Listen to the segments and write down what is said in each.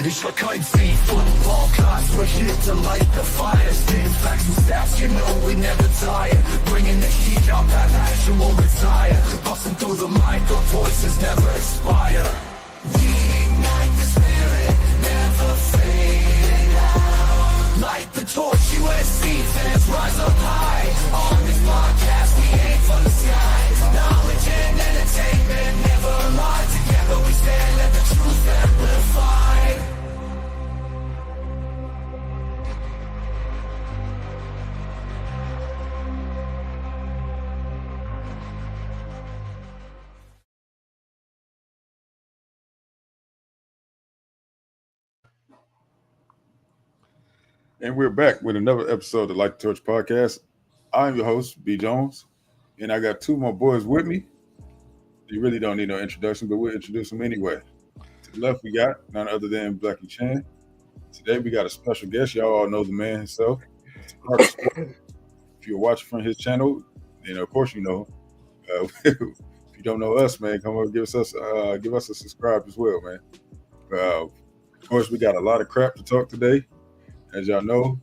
Ich war kein Thief, football class, we're here to light the fire. Spin facts and stats, you know we never tire. Bringing the heat up, that actual retire. Busting through the mic, our voices never expire. We ignite the spirit, never fading out. Light the torch, USC fans rise up high. On this podcast, we aim for the sky. Knowledge and entertainment never lie. Together we stand, let the truth amplify. And we're back with another episode of Light the Torch Podcast. I'm your host, B. Jones, and I got two more boys with me. They really don't need no introduction, but we'll introduce them anyway. To the left, we got none other than Blackie Chan. Today, we got a special guest. Y'all all know the man himself. If you're watching from his channel, then of course you know. If you don't know us, man, come over, give us a subscribe as well, man. Of course, we got a lot of crap to talk today. As y'all know,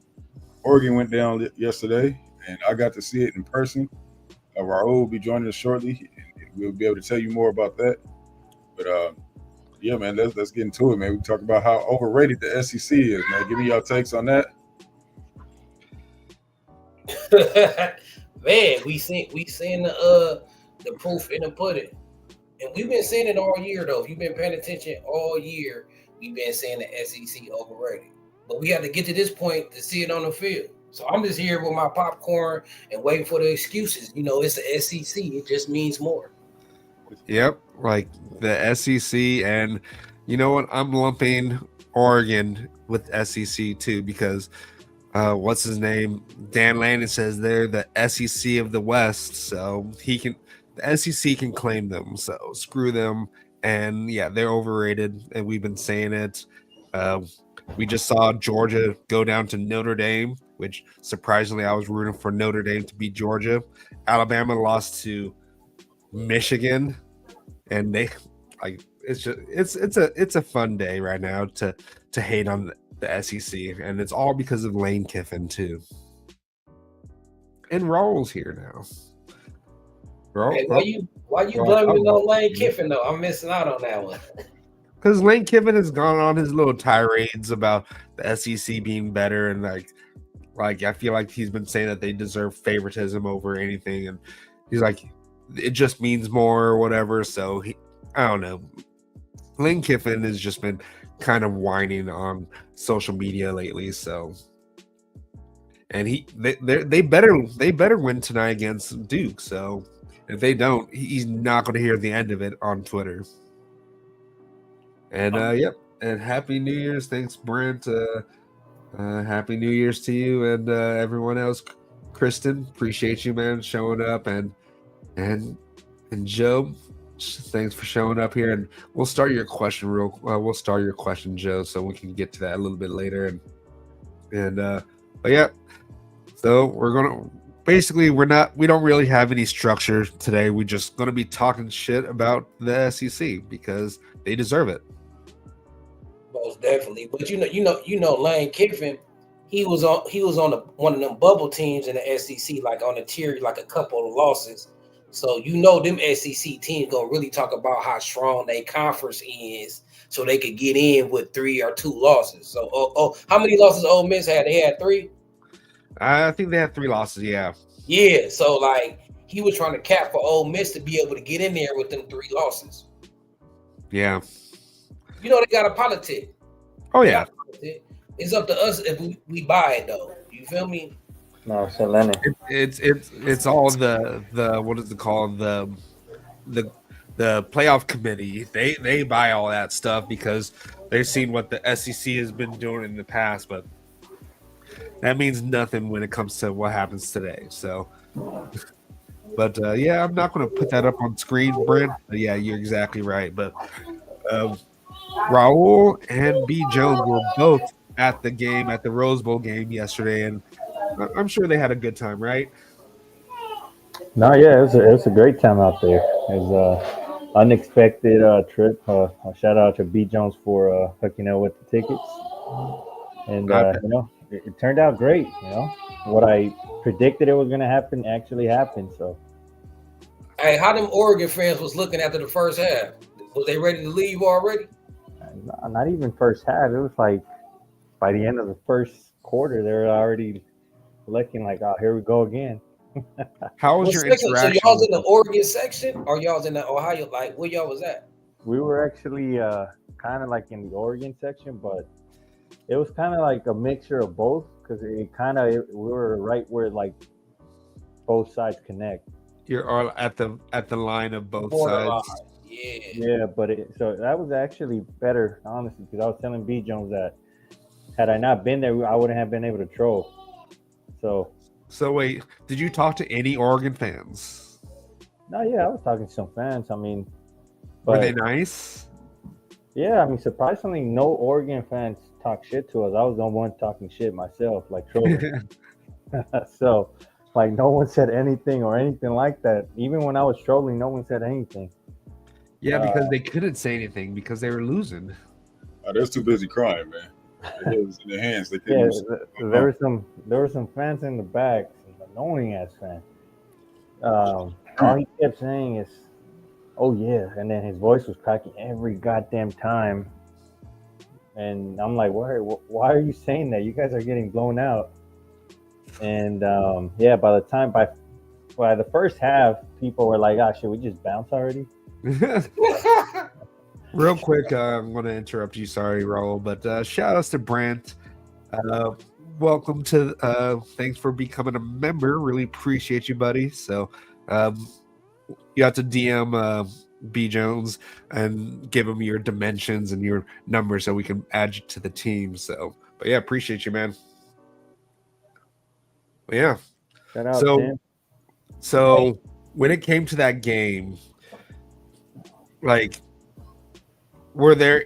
Oregon went down yesterday, and I got to see it in person. Raul will be joining us shortly, and we'll be able to tell you more about that. But yeah, man, let's get into it, man. We talk about how overrated the SEC is, man. Give me your takes on that. Man, we seen the proof in the pudding, and we've been saying it all year though. If you've been paying attention all year, we've been saying the SEC overrated. But we have to get to this point to see it on the field. So I'm just here with my popcorn and waiting for the excuses. You know, it's the SEC. It just means more. Yep, like the SEC, and you know what? I'm lumping Oregon with SEC too because what's his name? Dan Lanning says they're the SEC of the West, so the SEC can claim them. So screw them. And yeah, they're overrated, and we've been saying it. We just saw Georgia go down to Notre Dame, which surprisingly I was rooting for Notre Dame to beat Georgia. Alabama lost to Michigan, and it's a fun day right now to hate on the SEC, and it's all because of Lane Kiffin too. And Raul's here now. Raul, hey, why you blaming on Lane Kiffin though? I'm missing out on that one. Because Lane Kiffin has gone on his little tirades about the SEC being better, and like I feel like he's been saying that they deserve favoritism over anything, and he's like, it just means more or whatever. So I don't know. Lane Kiffin has just been kind of whining on social media lately. So, and they better win tonight against Duke. So if they don't, he's not going to hear the end of it on Twitter. And yep, and Happy New Year's. Thanks, Brent. Happy New Year's to you and everyone else. Kristen, appreciate you, man, showing up, and Joe, thanks for showing up here. And we'll start your question, Joe, so we can get to that a little bit later. But yeah, so we're gonna basically we don't really have any structure today. We're just gonna be talking shit about the SEC because they deserve it. Most definitely, but you know, Lane Kiffin, he was on one of them bubble teams in the SEC, like on a tier, like a couple of losses. So you know, them SEC teams gonna really talk about how strong their conference is, so they could get in with 3 or 2 losses. So, how many losses Ole Miss had? They had 3. I think they had 3 losses. Yeah. Yeah. So like he was trying to cap for Ole Miss to be able to get in there with them 3 losses. Yeah. You know, they got a politic. Oh yeah. It's up to us if we buy it though. You feel me? No, so Lenny. It's all the what is it called, the playoff committee. They buy all that stuff because they've seen what the SEC has been doing in the past, but that means nothing when it comes to what happens today. So, but yeah, I'm not going to put that up on screen, Brent. But yeah, you're exactly right. But Raul and B. Jones were both at the game, at the Rose Bowl game yesterday, and I'm sure they had a good time, right? No, yeah, it was a great time out there. unexpected trip. A shout out to B Jones for hooking up with the tickets, and I bet. it turned out great. What I predicted it was going to happen actually happened. So Hey, how them Oregon fans was looking after the first half? Was they ready to leave already? not even first half. It was like by the end of the first quarter, they were already looking like, oh, here we go again. How was What your section? So interaction y'all's with in the them? Oregon section, or y'all's in the Ohio? Like where y'all was at? We were actually kind of like in the Oregon section, but it was kind of like a mixture of both because we were right where like both sides connect. You're all at the line of both Borderline. sides. Yeah. Yeah, but so that was actually better, honestly, because I was telling B Jones that had I not been there, I wouldn't have been able to troll. So So wait, did you talk to any Oregon fans? no, yeah, I was talking to some fans. I mean, Were they but nice? yeah, I mean, surprisingly, no Oregon fans talk shit to us. I was the one talking shit myself, like trolling. So, like, no one said anything or anything like that. Even when I was trolling, no one said anything. Yeah, because they couldn't say anything because they were losing. They're too busy crying, man. The head was in their hands. They couldn't Yeah, even. there were some fans in the back, some annoying ass fans. All he kept saying is, "Oh yeah," and then his voice was cracking every goddamn time. And I'm like, why are you saying that? You guys are getting blown out. And yeah, by the first half, people were like, "Ah, should we just bounce already?" Real quick, I'm going to interrupt you. Sorry, Raul, but shout outs to Brant. Uh, welcome to. Thanks for becoming a member. Really appreciate you, buddy. So, you have to DM B Jones and give him your dimensions and your numbers so we can add you to the team. So, but yeah, appreciate you, man. But yeah. Shout out So, Tim. so when it came to that game, like, were there?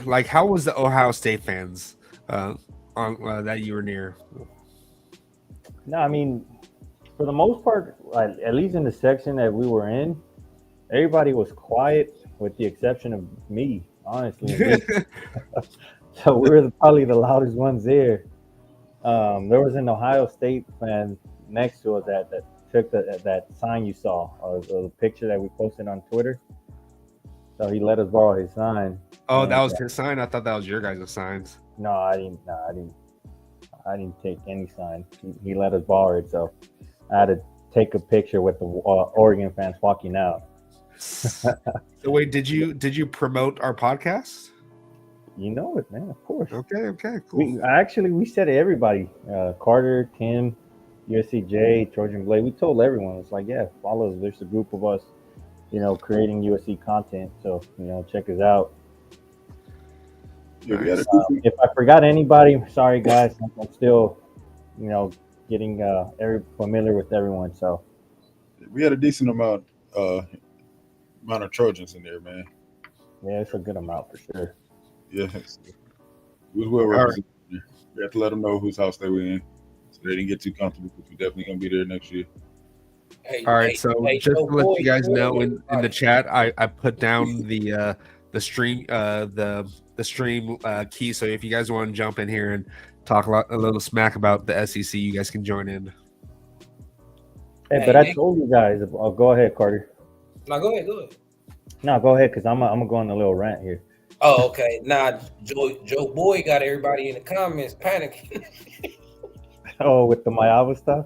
Like, how was the Ohio State fans on that you were near? No, I mean, for the most part, like, at least in the section that we were in, everybody was quiet with the exception of me, honestly. And so we were probably the loudest ones there. There was an Ohio State fan next to us that took that sign you saw, or the picture that we posted on Twitter. So he let us borrow his sign. Oh, And, that was his sign. I thought that was your guys' signs. no, I didn't. No, I didn't take any sign. He let us borrow it, so I had to take a picture with the Oregon fans walking out. So wait, did you promote our podcast? You know it, man. Of course. Okay, cool. We said to everybody, Carter, Tim, USCJ, Trojan Blade. We told everyone. It's like, yeah, follow us. There's a group of us, creating USC content. So check us out. Yeah, we had a If I forgot anybody, sorry guys. I'm still, getting familiar with everyone. So decent amount of Trojans in there, man. yeah, it's a good amount for sure. Yeah, it was well represented. We have to let them know whose house they were in, so they didn't get too comfortable. Because we're definitely gonna be there next year. All right, so just to let you guys know, in the chat, I put down the stream the stream key. So if you guys want to jump in here and talk a little smack about the SEC, you guys can join in. Hey, but I told you guys. Oh, go ahead, Carter. No, go ahead. No, go ahead, because I'm gonna go on a little rant here. Oh, okay. Now, Joe Boy got everybody in the comments panicking. Oh, with the Mayava stuff?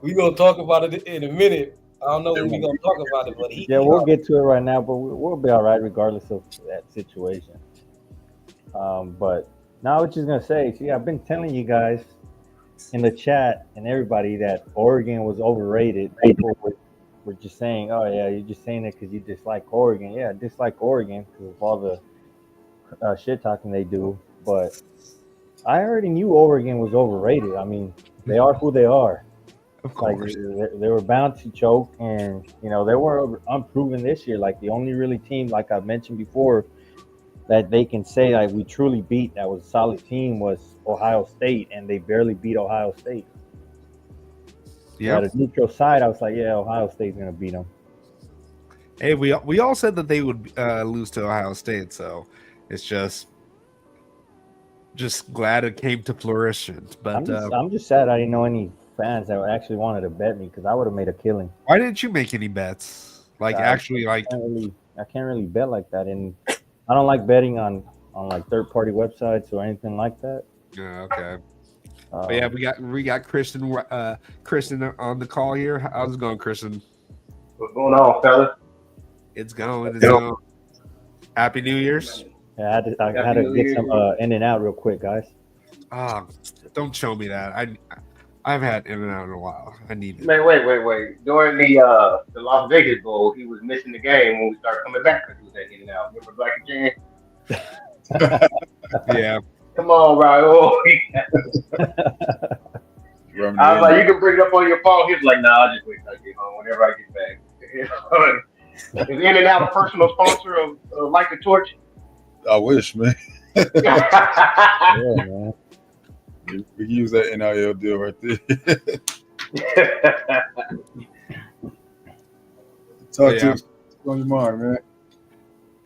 We're going to talk about it in a minute. I don't know when we're going to talk about it, but we'll get to it right now, but we'll be all right regardless of that situation. But now I was just going to say, see, I've been telling you guys in the chat and everybody that Oregon was overrated. People were just saying, oh, yeah, you're just saying it because you dislike Oregon. Yeah, I dislike Oregon because of all the shit talking they do. But I already knew Oregon was overrated. I mean, they are who they are. Of course. Like, they were bound to choke, and, they were unproven this year. Like, the only really team, like I mentioned before, that they can say, like, we truly beat, that was a solid team, was Ohio State, and they barely beat Ohio State. Yeah. At a neutral side, I was like, yeah, Ohio State's going to beat them. Hey, we all said that they would lose to Ohio State, so it's just glad it came to fruition. But I'm just sad I didn't know any fans that actually wanted to bet me because I would have made a killing. why didn't you make any bets? Like actually, like I can't really bet like that, and I don't like betting on like third party websites or anything like that. yeah, okay. But yeah, Um, we got Kristen on the call here. How's it going, Kristen? What's going on, fellas? It's going. It's going. Happy New Year's. I had to get some in and out real quick, guys. Ah, don't show me that. I've had In and Out in a while. I need it. Man, wait. During the Las Vegas Bowl, he was missing the game when we started coming back because he was at In and Out. Remember Black and Jan? Yeah. Come on, Raul. I was like, you can bring it up on your phone. He was like, nah, I'll just wait till I get home. Whenever I get back. Is In and Out a personal sponsor of Light the Torch? I wish, man. Yeah, man. We can use that NIL deal right there. Talk to us. What's on your mind, man?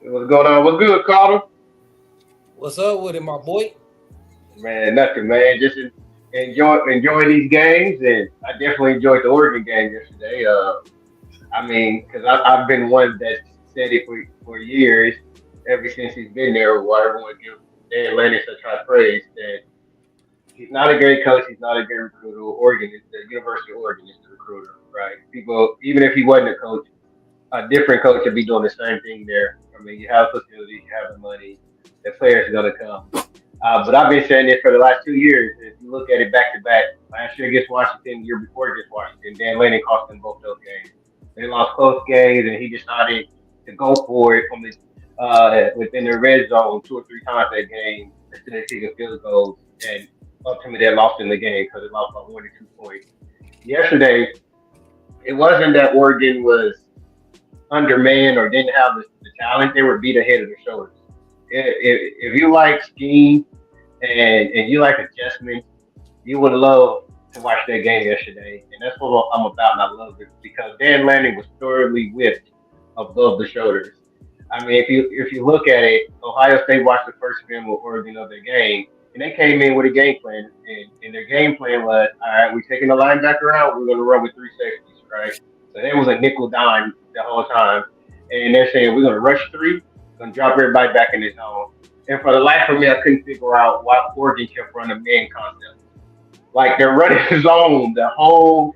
What's going on? What's good, Carter? What's up with it, my boy? Man, nothing, man. Just enjoy these games, and I definitely enjoyed the Oregon game yesterday. I mean, because I've been one that said it for years, ever since he's been there. Why everyone give Dan Lanning such high praise that he's not a great coach, he's not a great recruiter. Oregon is the University of Oregon is the recruiter, right? People, even if he wasn't a coach, a different coach would be doing the same thing there. I mean, you have facilities, you have the money, the players are going to come. But I've been saying this for the last 2 years. If you look at it back to back, last year against Washington, the year before against Washington, Dan Lanning cost them both those games. They lost close games, and he decided to go for it from within the red zone 2 or 3 times that game instead of taking field goals. And ultimately, they lost in the game because they lost by 1 or 2 points. Yesterday, it wasn't that Oregon was undermanned or didn't have the talent. They were beat ahead of their shoulders. If you like scheme and you like adjustments, you would love to watch that game yesterday. And that's what I'm about, and I love it because Dan Lanning was thoroughly whipped above the shoulders. I mean, if you look at it, Ohio State watched the first film with Oregon of their game, and they came in with a game plan, and their game plan was, all right, we're taking the linebacker out, we're going to run with 3 safeties, right? So it was a nickel dime the whole time, and they're saying we're going to rush 3, going to drop everybody back in the zone. And for the life of me, I couldn't figure out why Oregon kept running man concept. Like they're running zone the whole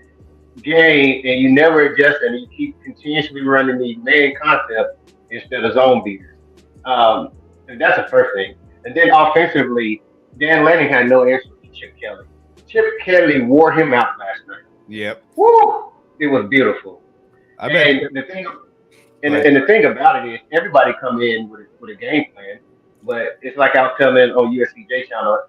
game, and you never adjust, and you keep continuously running the man concept instead of zone beaters. And that's the first thing. And then offensively, Dan Lanning had no answer to Chip Kelly. Chip Kelly wore him out last night. Yep. Woo! It was beautiful. I bet. And the thing about it is, everybody come in with a game plan, but it's like I was telling on USCJ channel,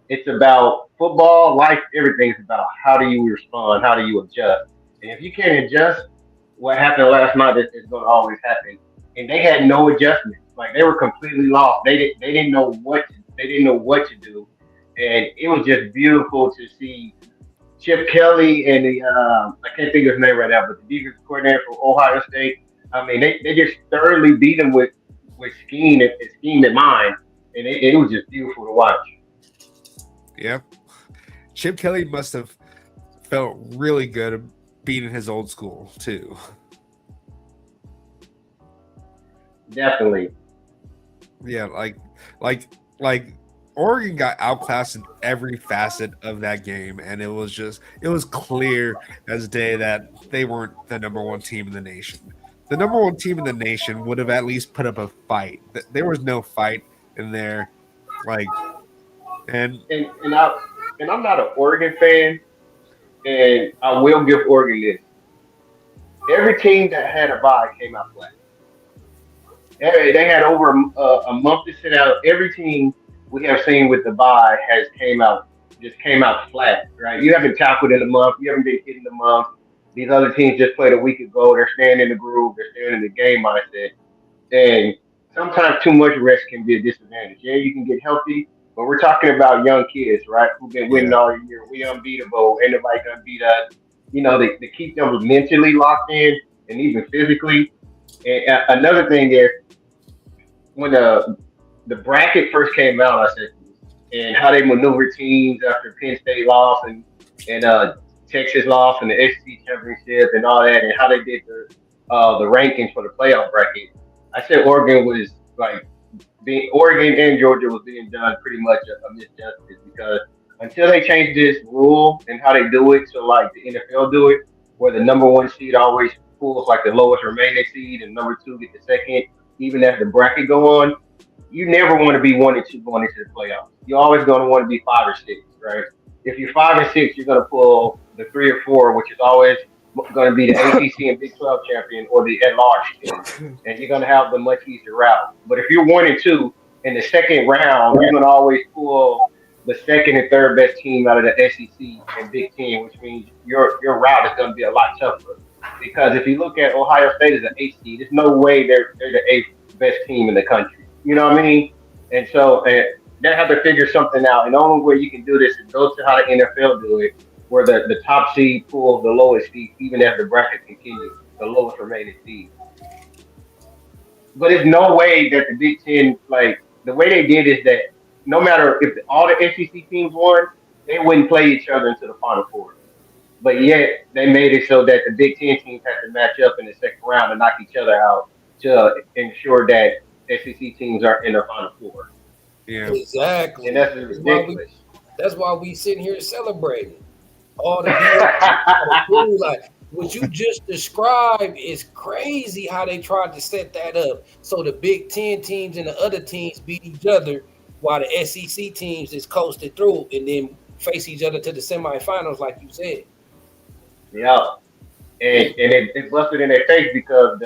it's about football, life, everything's about how do you respond, how do you adjust. And if you can't adjust, what happened last night is going to always happen. And they had no adjustment. Like they were completely lost. They didn't know what to do, and it was just beautiful to see Chip Kelly and the I can't think of his name right now, but the defensive coordinator for Ohio State. I mean, they just thoroughly beat him with scheme in mind, and it was just beautiful to watch. Yep. Chip Kelly must have felt really good beating his old school too. Definitely. Yeah, like Oregon got outclassed in every facet of that game, and it was clear as day that they weren't the number 1 team in the nation. The number 1 team in the nation would have at least put up a fight. There was no fight in there, and I'm not an Oregon fan, and I will give Oregon this. Every team that had a bye came out flat. They had over a month to sit out. Every team we have seen with the bye came out flat, right? You haven't tackled in a month. You haven't been hit in a month. These other teams just played a week ago. They're staying in the groove. They're staying in the game mindset. And sometimes too much rest can be a disadvantage. Yeah, you can get healthy, but we're talking about young kids, right? Who've been winning all year. We unbeatable. Ain't nobody gonna beat us. You know, they keep them mentally locked in and even physically. And another thing is when the bracket first came out, I said, and how they maneuver teams after Penn State lost and Texas lost in the SEC championship and all that, and how they did the rankings for the playoff bracket. I said Oregon was like being Oregon and Georgia was being done pretty much a misjustice because until they change this rule and how they do it, so like the NFL do it, where the number one seed always pulls like the lowest remaining seed and number two get the second, even as the bracket go on, you never want to be 1 and 2 going into the playoffs. You're always going to want to be 5 or 6, right? If you're 5 and 6, you're going to pull the 3 or 4, which is always going to be the ACC and Big 12 champion or the at-large team, and you're going to have the much easier route. But if you're 1 and 2 in the second round, you're going to always pull the second and third best team out of the SEC and Big Ten, which means your route is going to be a lot tougher. Because if you look at Ohio State as an 8th seed, there's no way they're the 8th best team in the country. You know what I mean? And so they have to figure something out. And the only way you can do this is go to how the NFL do it, where the top seed pulls the lowest seed, even as the bracket continues, the lowest remaining seed. But there's no way that the Big Ten, like, the way they did is that no matter if all the SEC teams won, they wouldn't play each other into the Final Four. But yet they made it so that the Big Ten teams had to match up in the second round and knock each other out to ensure that SEC teams are in the Final Four. Yeah, exactly. And that's ridiculous. That's why we sitting here celebrating all the like what you just described is crazy. How they tried to set that up so the Big Ten teams and the other teams beat each other, while the SEC teams is coasted through and then face each other to the semifinals, like you said. Yeah, and it busted in their face because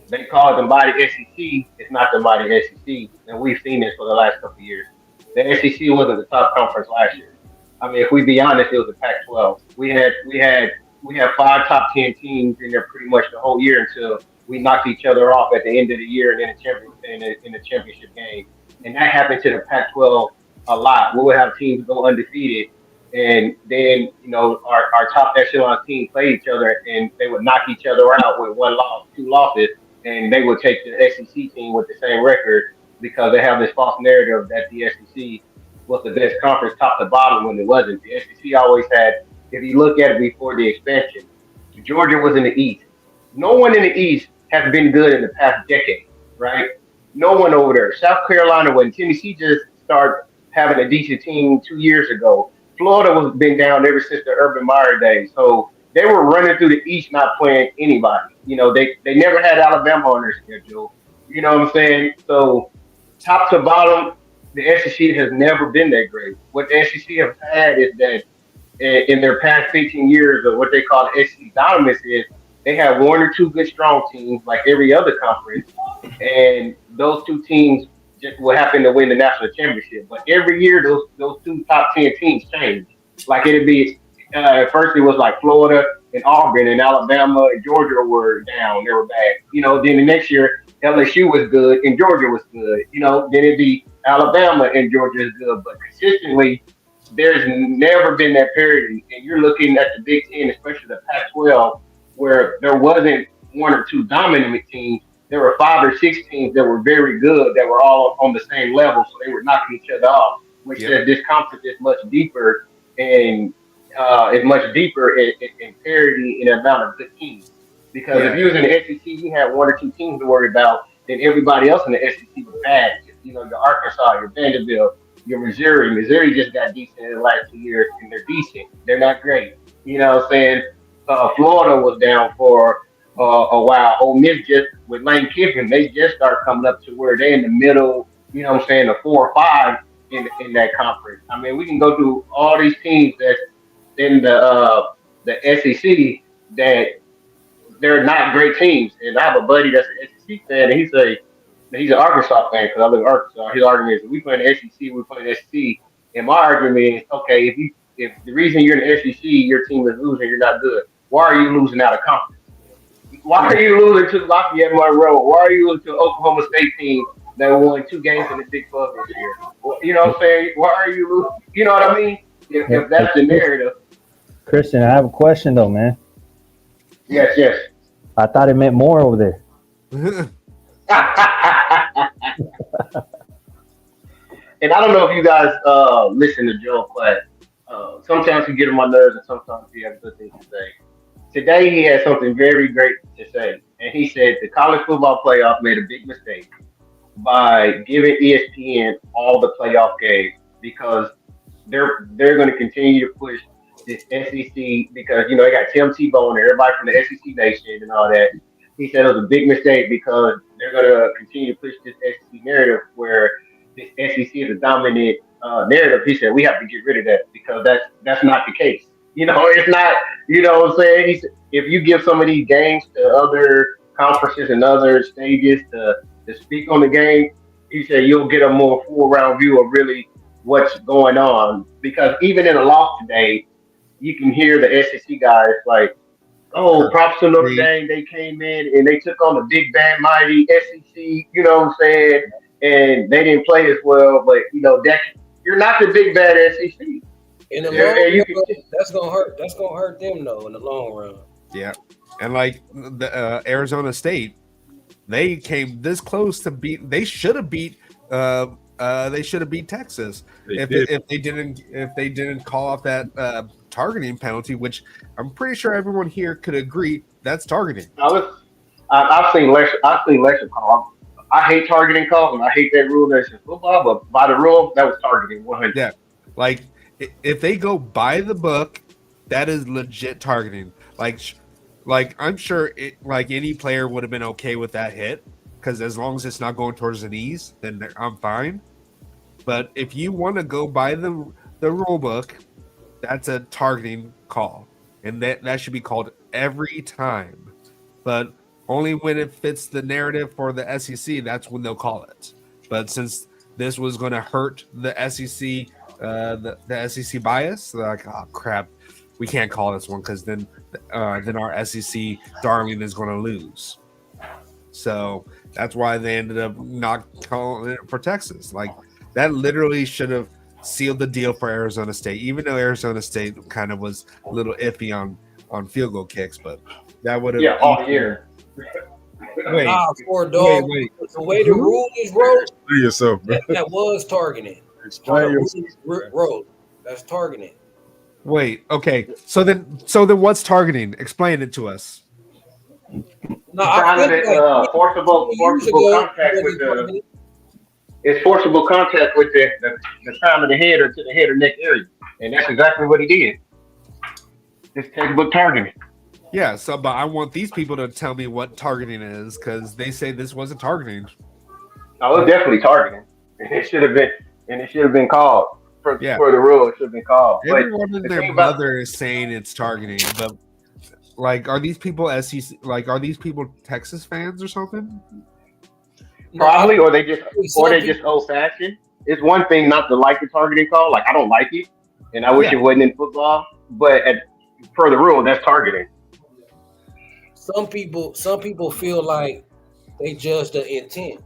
they call it the mighty SEC. It's not the mighty SEC, and we've seen this for the last couple of years. The SEC wasn't the top conference last year. I mean, if we be honest, it was the Pac-12. We had 5 top 10 teams in there pretty much the whole year until we knocked each other off at the end of the year and in the championship game. And that happened to the Pac-12 a lot. We would have teams go undefeated, and then our top echelon team play each other, and they would knock each other out with 1 loss, 2 losses, and they would take the SEC team with the same record because they have this false narrative that the SEC was the best conference top to bottom when it wasn't. The SEC always had, if you look at it before the expansion, Georgia was in the East. No one in the East has been good in the past decade, right? No one over there. South Carolina wasn't. Tennessee just started having a decent team 2 years ago. Florida was been down ever since the Urban Meyer days. So they were running through the East, not playing anybody. They never had Alabama on their schedule. You know what I'm saying? So top to bottom, the SEC has never been that great. What the SEC have had is that in their past 15 years of what they call the SEC dominance is they have 1 or 2 good strong teams like every other conference, and those 2 teams just will happen to win the national championship. But every year those 2 top 10 teams change. Like it'd be at first it was like Florida and Auburn and Alabama and Georgia were down, they were bad. Then the next year LSU was good and Georgia was good. Then it'd be Alabama and Georgia is good, but consistently there's never been that parity. And you're looking at the Big Ten, especially the Pac-12, where there wasn't 1 or 2 dominant teams. There were 5 or 6 teams that were very good, that were all on the same level, so they were knocking each other off, which says this conference is much deeper and in parity in the amount of good teams. Because if you was in the SEC, you had 1 or 2 teams to worry about, then everybody else in the SEC was bad. Your Arkansas, your Vanderbilt, your Missouri. Missouri just got decent in the last 2 years, and they're decent. They're not great. You know what I'm saying? Florida was down for a while. Ole Miss just, with Lane Kiffin, they just started coming up to where they're in the middle, you know what I'm saying, the 4 or 5 in that conference. I mean, we can go through all these teams that's in the SEC that they're not great teams. And I have a buddy that's an SEC fan, and he's an Arkansas fan because I live in Arkansas. His argument is, we play in the SEC, we play in the SEC. And my argument is, okay, if the reason you're in the SEC, your team is losing, you're not good. Why are you losing out of conference? Why are you losing to Lafayette Monroe? Why are you losing to Oklahoma State team that won 2 games in the Big 12 this year? Well, you know what I'm saying? Why are you losing? You know what I mean? If that's the narrative. Christian, I have a question though, man. Yes. I thought it meant more over there. And I don't know if you guys listen to Joe Platt. Sometimes he get on my nerves, and sometimes he has good things to say. Today he had something very great to say, and he said the college football playoff made a big mistake by giving ESPN all the playoff games because they're going to continue to push this SEC because they got Tim Tebow and everybody from the SEC Nation and all that. He said it was a big mistake because they're going to continue to push this SEC narrative where this SEC is a dominant narrative. He said we have to get rid of that because that's not the case. It's not. You know what I'm saying? He said if you give some of these games to other conferences and other stages to speak on the game, he said you'll get a more full round view of really what's going on. Because even in a loss today, you can hear the SEC guys like, "Oh, props to Notre Dame. They came in and they took on the big bad mighty SEC." You know what I'm saying? And they didn't play as well, but that you're not the big bad SEC. In the long run, that's gonna hurt. That's gonna hurt them though. In the long run. Yeah, and like the Arizona State, they came this close to beat. They should have beat. They should have beat Texas if they didn't call off that targeting penalty, which I'm pretty sure everyone here could agree that's targeting. I've seen lesser calls. I hate targeting calls and I hate that rule that's in football, but by the rule that was targeting 100. Yeah, like if they go by the book, that is legit targeting. Like I'm sure like any player would have been okay with that hit because as long as it's not going towards the knees, then I'm fine. But if you want to go by the rule book, that's a targeting call, and that should be called every time. But only when it fits the narrative for the SEC, that's when they'll call it. But since this was going to hurt the SEC, the SEC bias, they're like, oh crap, we can't call this one because then our SEC darling is going to lose. So that's why they ended up not calling it for Texas. Like that literally should have sealed the deal for Arizona State, even though Arizona State kind of was a little iffy on field goal kicks, but that would have all year. Wait, the way the rule is wrote, Explain yourself, bro. that was targeting. Explain yourself. Wrote, that's targeting. Wait, okay. So then what's targeting? Explain it to us. No, I think forcible contact with it's forcible contact with the crown of the head or to the head or neck area. And that's exactly what he did. It's textbook targeting. Yeah, but I want these people to tell me what targeting is because they say this wasn't targeting. No, it was definitely targeting. It should have been called for the rule. It should have been called. Everyone and their mother is saying it's targeting, but like, are these people SEC? Like, are these people Texas fans or something? Probably, or they just old fashioned. It's one thing not to like the targeting call. Like I don't like it, and I wish it wasn't in football. But per the rule, that's targeting. Some people feel like they judge the intent,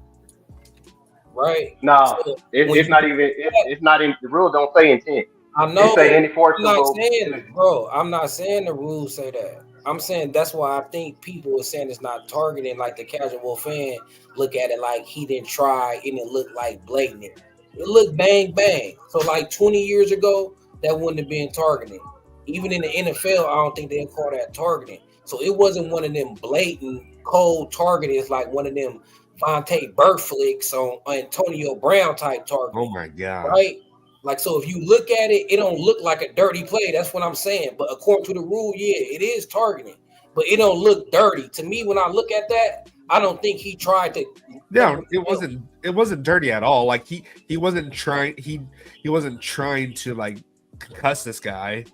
right? No, so it's not even. It's not in the rule. Don't say intent. I know. It say any forcible. I'm not saying, bro. I'm not saying the rules say that. I'm saying that's why I think people are saying it's not targeting. Like the casual fan look at it like he didn't try, and it looked like blatant. It looked bang bang. So like 20 years ago, that wouldn't have been targeting. Even in the NFL, I don't think they'd call that targeting. So it wasn't one of them blatant cold targetings like one of them Vontae Burke flicks on Antonio Brown type target. Oh my god! Right? Like, so if you look at it, it don't look like a dirty play. That's what I'm saying. But according to the rule, yeah, it is targeting. But it don't look dirty. To me, when I look at that, I don't think he tried to. No, it wasn't dirty at all. Like he wasn't trying he wasn't trying to like concuss this guy,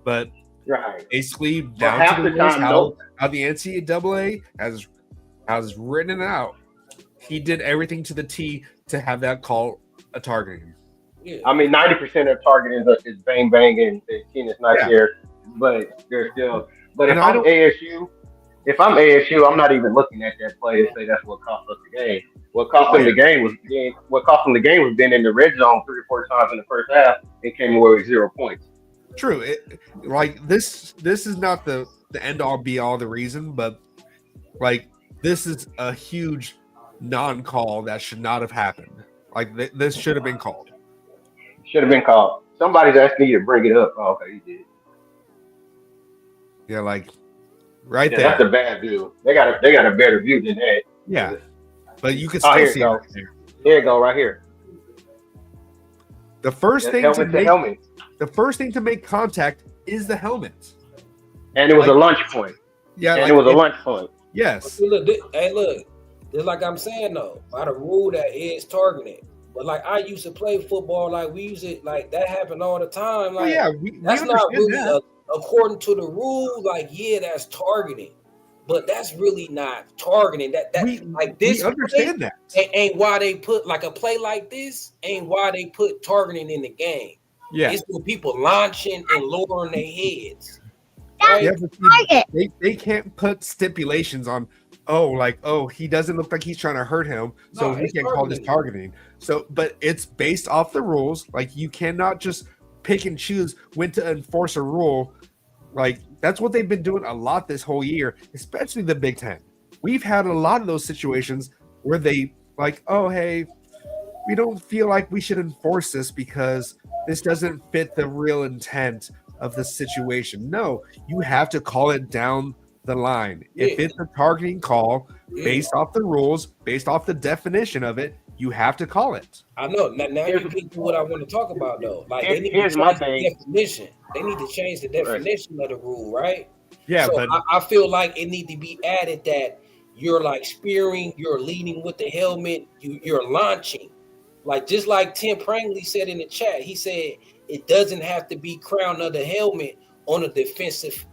but basically down to the time, how the NCAA has written it out. He did everything to the T to have that call a targeting. Yeah. I mean, 90% of targeting is bang bang and the team is not there, but they're still. But if I'm ASU, I'm not even looking at that play and say that's what cost us the game. What cost them the game was being in the red zone 3 or 4 times in the first half and came away with 0 points. True. Like this is not the end all be all the reason, but like this is a huge non-call that should not have happened. Like this should have been called. Should have been called. Somebody's asking you to bring it up. Oh, okay, you did. Yeah, like right Yeah, there. that's a bad view. They got a better view than that. Yeah, but you can Oh, still here it see it. goes. Right there. Here it go, right here. The first Just thing helmet to to make helmet, the first thing to make contact is the helmet. and it was Like- a lunch point. Yeah, And like it was a lunch point. Yes. Look, look, just like I'm saying though, by the rule that is targeted. But like I used to play football, like we used it, like that happened all the time. Oh Like yeah, we that's not understand really that. according to the rule. Like yeah, that's targeting, but that's really not targeting. That we like this understand that. ain't why they put like a play like this. Ain't why they put targeting in the game. Yeah. It's for people launching and lowering their heads. Right? Yeah, but they can't put stipulations on, he doesn't look like he's trying to hurt him, so No, we it's can call this targeting. So, but it's based off the rules. Like you cannot just pick and choose when to enforce a rule. Like that's what they've been doing a lot this whole year, especially the Big Ten. We've had a lot of those situations where they like, oh hey, we don't feel like we should enforce this because this doesn't fit the real intent of the situation. No, you have to call it down the line. If it's a targeting call based off the rules, based off the definition of it, you have to call it. I know. Now you get to what I want to talk about though. Like they need Here's to my change the thing. definition. They need to change the definition of the rule, right? Yeah, so but I feel like it need to be added that you're like spearing, you're leading with the helmet, you're launching. Like just like Tim Prangley said in the chat, he said it doesn't have to be crown of the helmet on a defenseless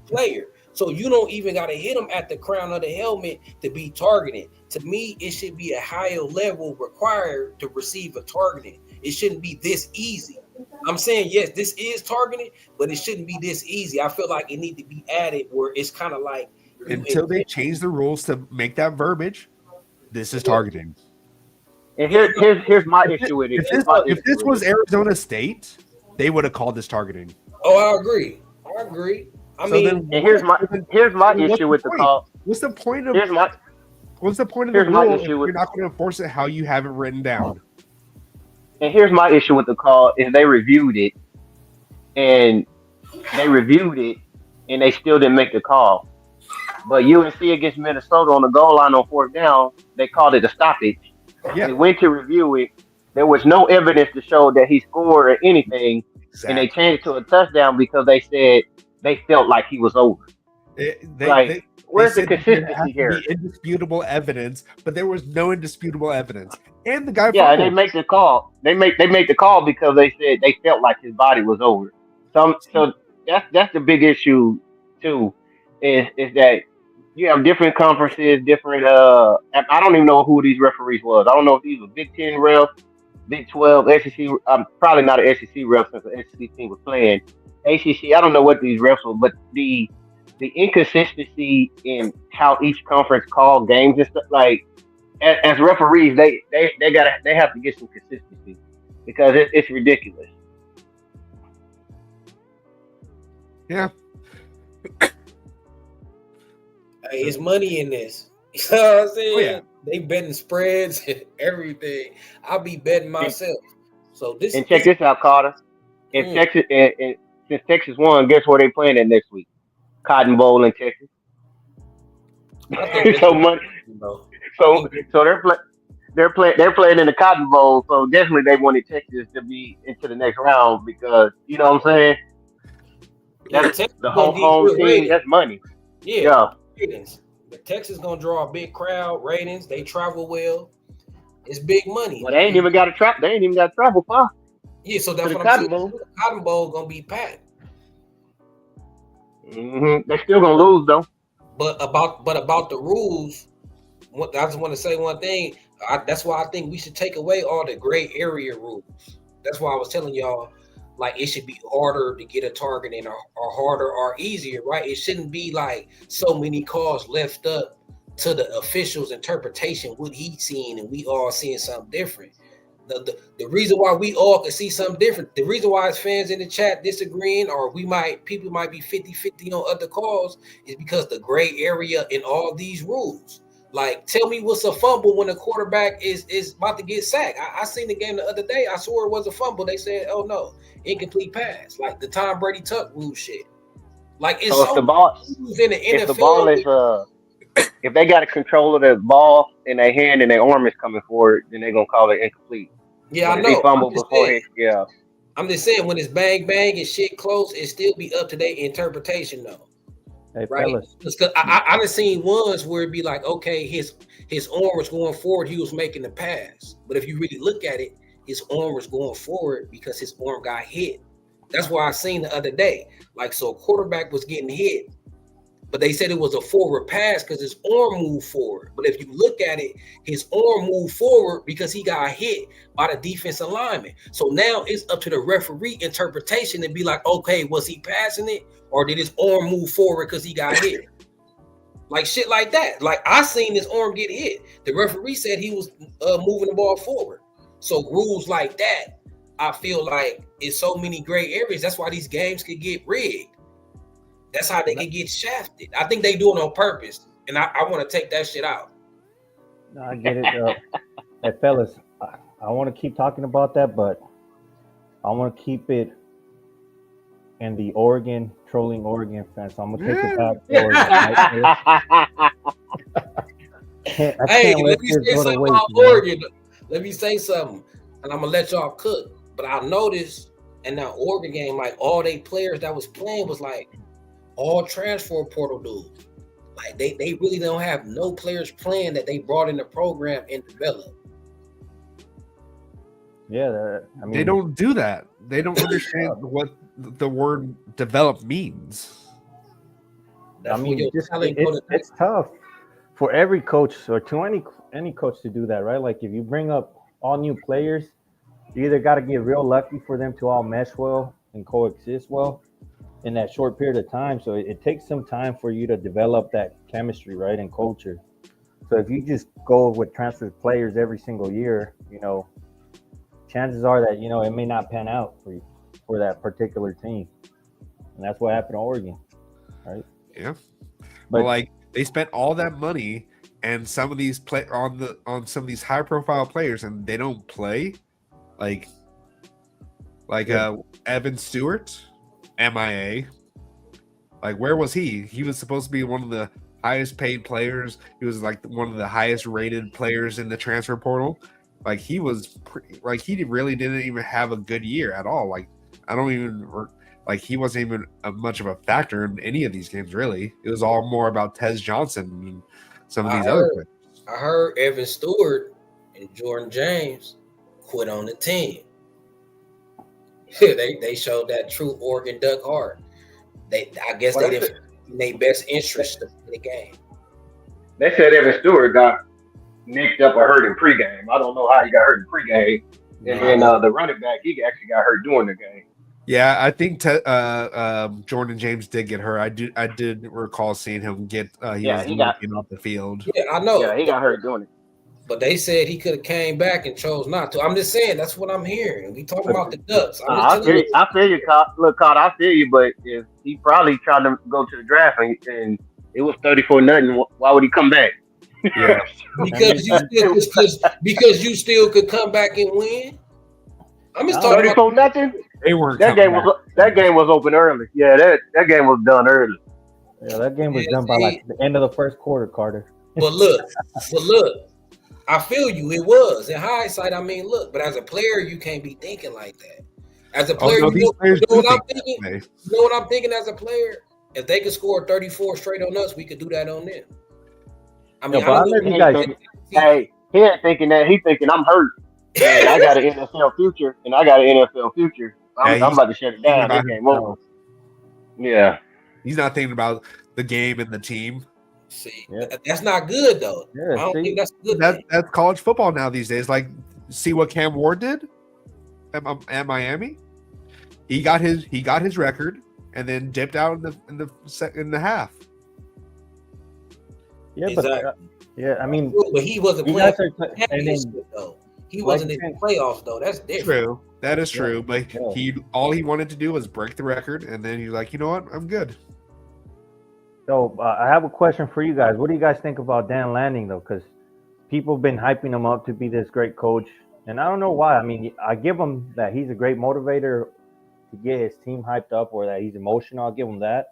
player. So you don't even got to hit him at the crown of the helmet to be targeted. To me, it should be a higher level required to receive a targeting. It shouldn't be this easy. I'm saying, yes, this is targeting, but it shouldn't be this easy. I feel like it need to be added where it's kind of like until they change the rules to make that verbiage, this is targeting. And here's my issue with it. If this was Arizona State, they would have called this targeting. Oh, I agree. I mean, and here's my issue with the call. What's the point of Here's my the rule if you're not going to enforce it how you have it written down? And here's my issue with the call is they reviewed it and they still didn't make the call. But UNC against Minnesota on the goal line on fourth down, they called it a stoppage. Yeah. They went to review it. There was no evidence to show that he scored or anything, and they changed it to a touchdown because they said they felt like he was over. Where's the consistency here? Indisputable evidence, but there was no indisputable evidence. And the guy, and they make the call. They make the call because they said they felt like his body was over. So that's the big issue too, is that you have different conferences, different. I don't even know who these referees was. I don't know if these were Big Ten refs, Big 12, SEC. I'm probably not an SEC ref since the SEC team was playing. ACC. I don't know what these refs were, but the inconsistency in how each conference called games and stuff, like as referees, they have to get some consistency because it's ridiculous. Yeah. Hey, it's money in this. You know what I'm saying? Oh, yeah. They betting spreads and everything. I'll be betting myself. So this. And check this out, Carter. If Texas and since Texas won, guess where they playing at next week? Cotton Bowl in Texas. So money. So they're playing in the Cotton Bowl. So definitely they wanted Texas to be into the next round because you know what I'm saying. That's the home team. Ratings. That's money. Yeah. Ratings. The Texas gonna draw a big crowd. Ratings. They travel well. It's big money. Well, they ain't even got to travel. They ain't even got to travel far. Yeah, so that's what I'm saying. The Cotton Bowl gonna be packed. Mm-hmm. They're still gonna lose though. But about the rules, I just want to say one thing. That's why I think we should take away all the gray area rules. That's why I was telling y'all, like it should be harder to get a target in, or harder or easier, right? It shouldn't be like so many calls left up to the official's interpretation, what he's seeing, and we all seeing something different. The reason why we all can see something different, the reason why as fans in the chat disagreeing, or people might be 50-50 on other calls, is because the gray area in all these rules. Like, tell me what's a fumble when a quarterback is about to get sacked. I seen the game the other day. I swore it was a fumble. They said, oh no, incomplete pass. Like the Tom Brady tuck rule shit. Like it's So if the ball, in the NFL. if the ball is if they got a control of the ball in their hand and their arm is coming forward, then they're gonna call it incomplete. Yeah, But I if he know. fumbled before I'm just saying when it's bang bang and shit close, it still be up to their interpretation though. Hey, Right? fellas. Because I done seen ones where it'd be like, okay, his arm was going forward, he was making the pass. But if you really look at it, his arm was going forward because his arm got hit. That's why I seen the other day. Like, so a quarterback was getting hit, but they said it was a forward pass because his arm moved forward. But if you look at it, his arm moved forward because he got hit by the defensive lineman. So now it's up to the referee interpretation to be like, okay, was he passing it or did his arm move forward because he got hit? Like shit like that. Like I seen his arm get hit. The referee said he was moving the ball forward. So rules like that, I feel like it's so many gray areas. That's why these games could get rigged. That's how they can get shafted. I think they do it on purpose, and I want to take that shit out. No, I get it. Hey, fellas, I want to keep talking about that, but I want to keep it in the trolling Oregon fans. So I'm gonna take it back. To Oregon. I Hey, can't let me say something about Oregon. Let me say something, and I'm gonna let y'all cook. But I noticed in that Oregon game, like all they players that was playing was like all transfer portal dudes. Like they really don't have no players playing that they brought in the program and developed. Yeah, I mean, They don't do that. They don't understand what the word develop means. That's I mean, where your it's tough for every coach or to any coach to do that, right? Like if you bring up all new players, you either got to get real lucky for them to all mesh well and coexist well in that short period of time. So it takes some time for you to develop that chemistry, right, and culture. So if you just go with transfer players every single year, chances are that it may not pan out for that particular team, and that's what happened to Oregon, right? Yeah, But like they spent all that money and some of these on some of these high profile players, and they don't play. Like Evan Stewart, MIA. Like where was he? He was supposed to be one of the highest paid players. He was like one of the highest rated players in the transfer portal. Like he was he really didn't even have a good year at all. Like he wasn't even much of a factor in any of these games really. It was all more about Tez Johnson and some of these other players. I heard Evan Stewart and Jordan James quit on the team. They showed that true Oregon Duck heart. I guess they didn't in their best interest in the game. They said Evan Stewart got nicked up or hurt in pregame. I don't know how he got hurt in pregame. And then the running back, he actually got hurt during the game. Yeah, I think Jordan James did get hurt. I did recall seeing him get he got off the field. Yeah, I know. Yeah, he got hurt doing it. But they said he could have came back and chose not to. I'm just saying that's what I'm hearing. We talking about the Ducks. I feel you, Cod. Look, Cod, I feel you. But if he probably tried to go to the draft and it was 34-0, why would he come back? Yeah, because you still could come back and win. I'm just talking 34-0. They weren't. That game was open early. Yeah, that game was done early. Yeah, that game was done by like the end of the first quarter, Carter. But look, I feel you. It was in hindsight. I mean, look, but as a player, you can't be thinking like that. As a player, you know what I'm thinking. You know what I'm thinking as a player. If they could score 34 straight on us, we could do that on them. I mean, hey, he ain't thinking that. He thinking I'm hurt. And I got an NFL future, I'm about to shut it down. That game over. Yeah, he's not thinking about the game and the team. See, that's not good though. Yeah, I don't think that's good. That's college football now these days. Like, see what Cam Ward did at Miami. He got his record and then dipped out in the half. Yeah, exactly. But I mean, but he wasn't playing. He Like wasn't you in the said, playoffs though. That's different. True. That is yeah, true. But yeah. all he wanted to do was break the record, and then he's like, you know what? I'm good. So I have a question for you guys. What do you guys think about Dan Lanning though? Because people have been hyping him up to be this great coach, and I don't know why. I mean, I give him that he's a great motivator to get his team hyped up, or that he's emotional. I'll give him that.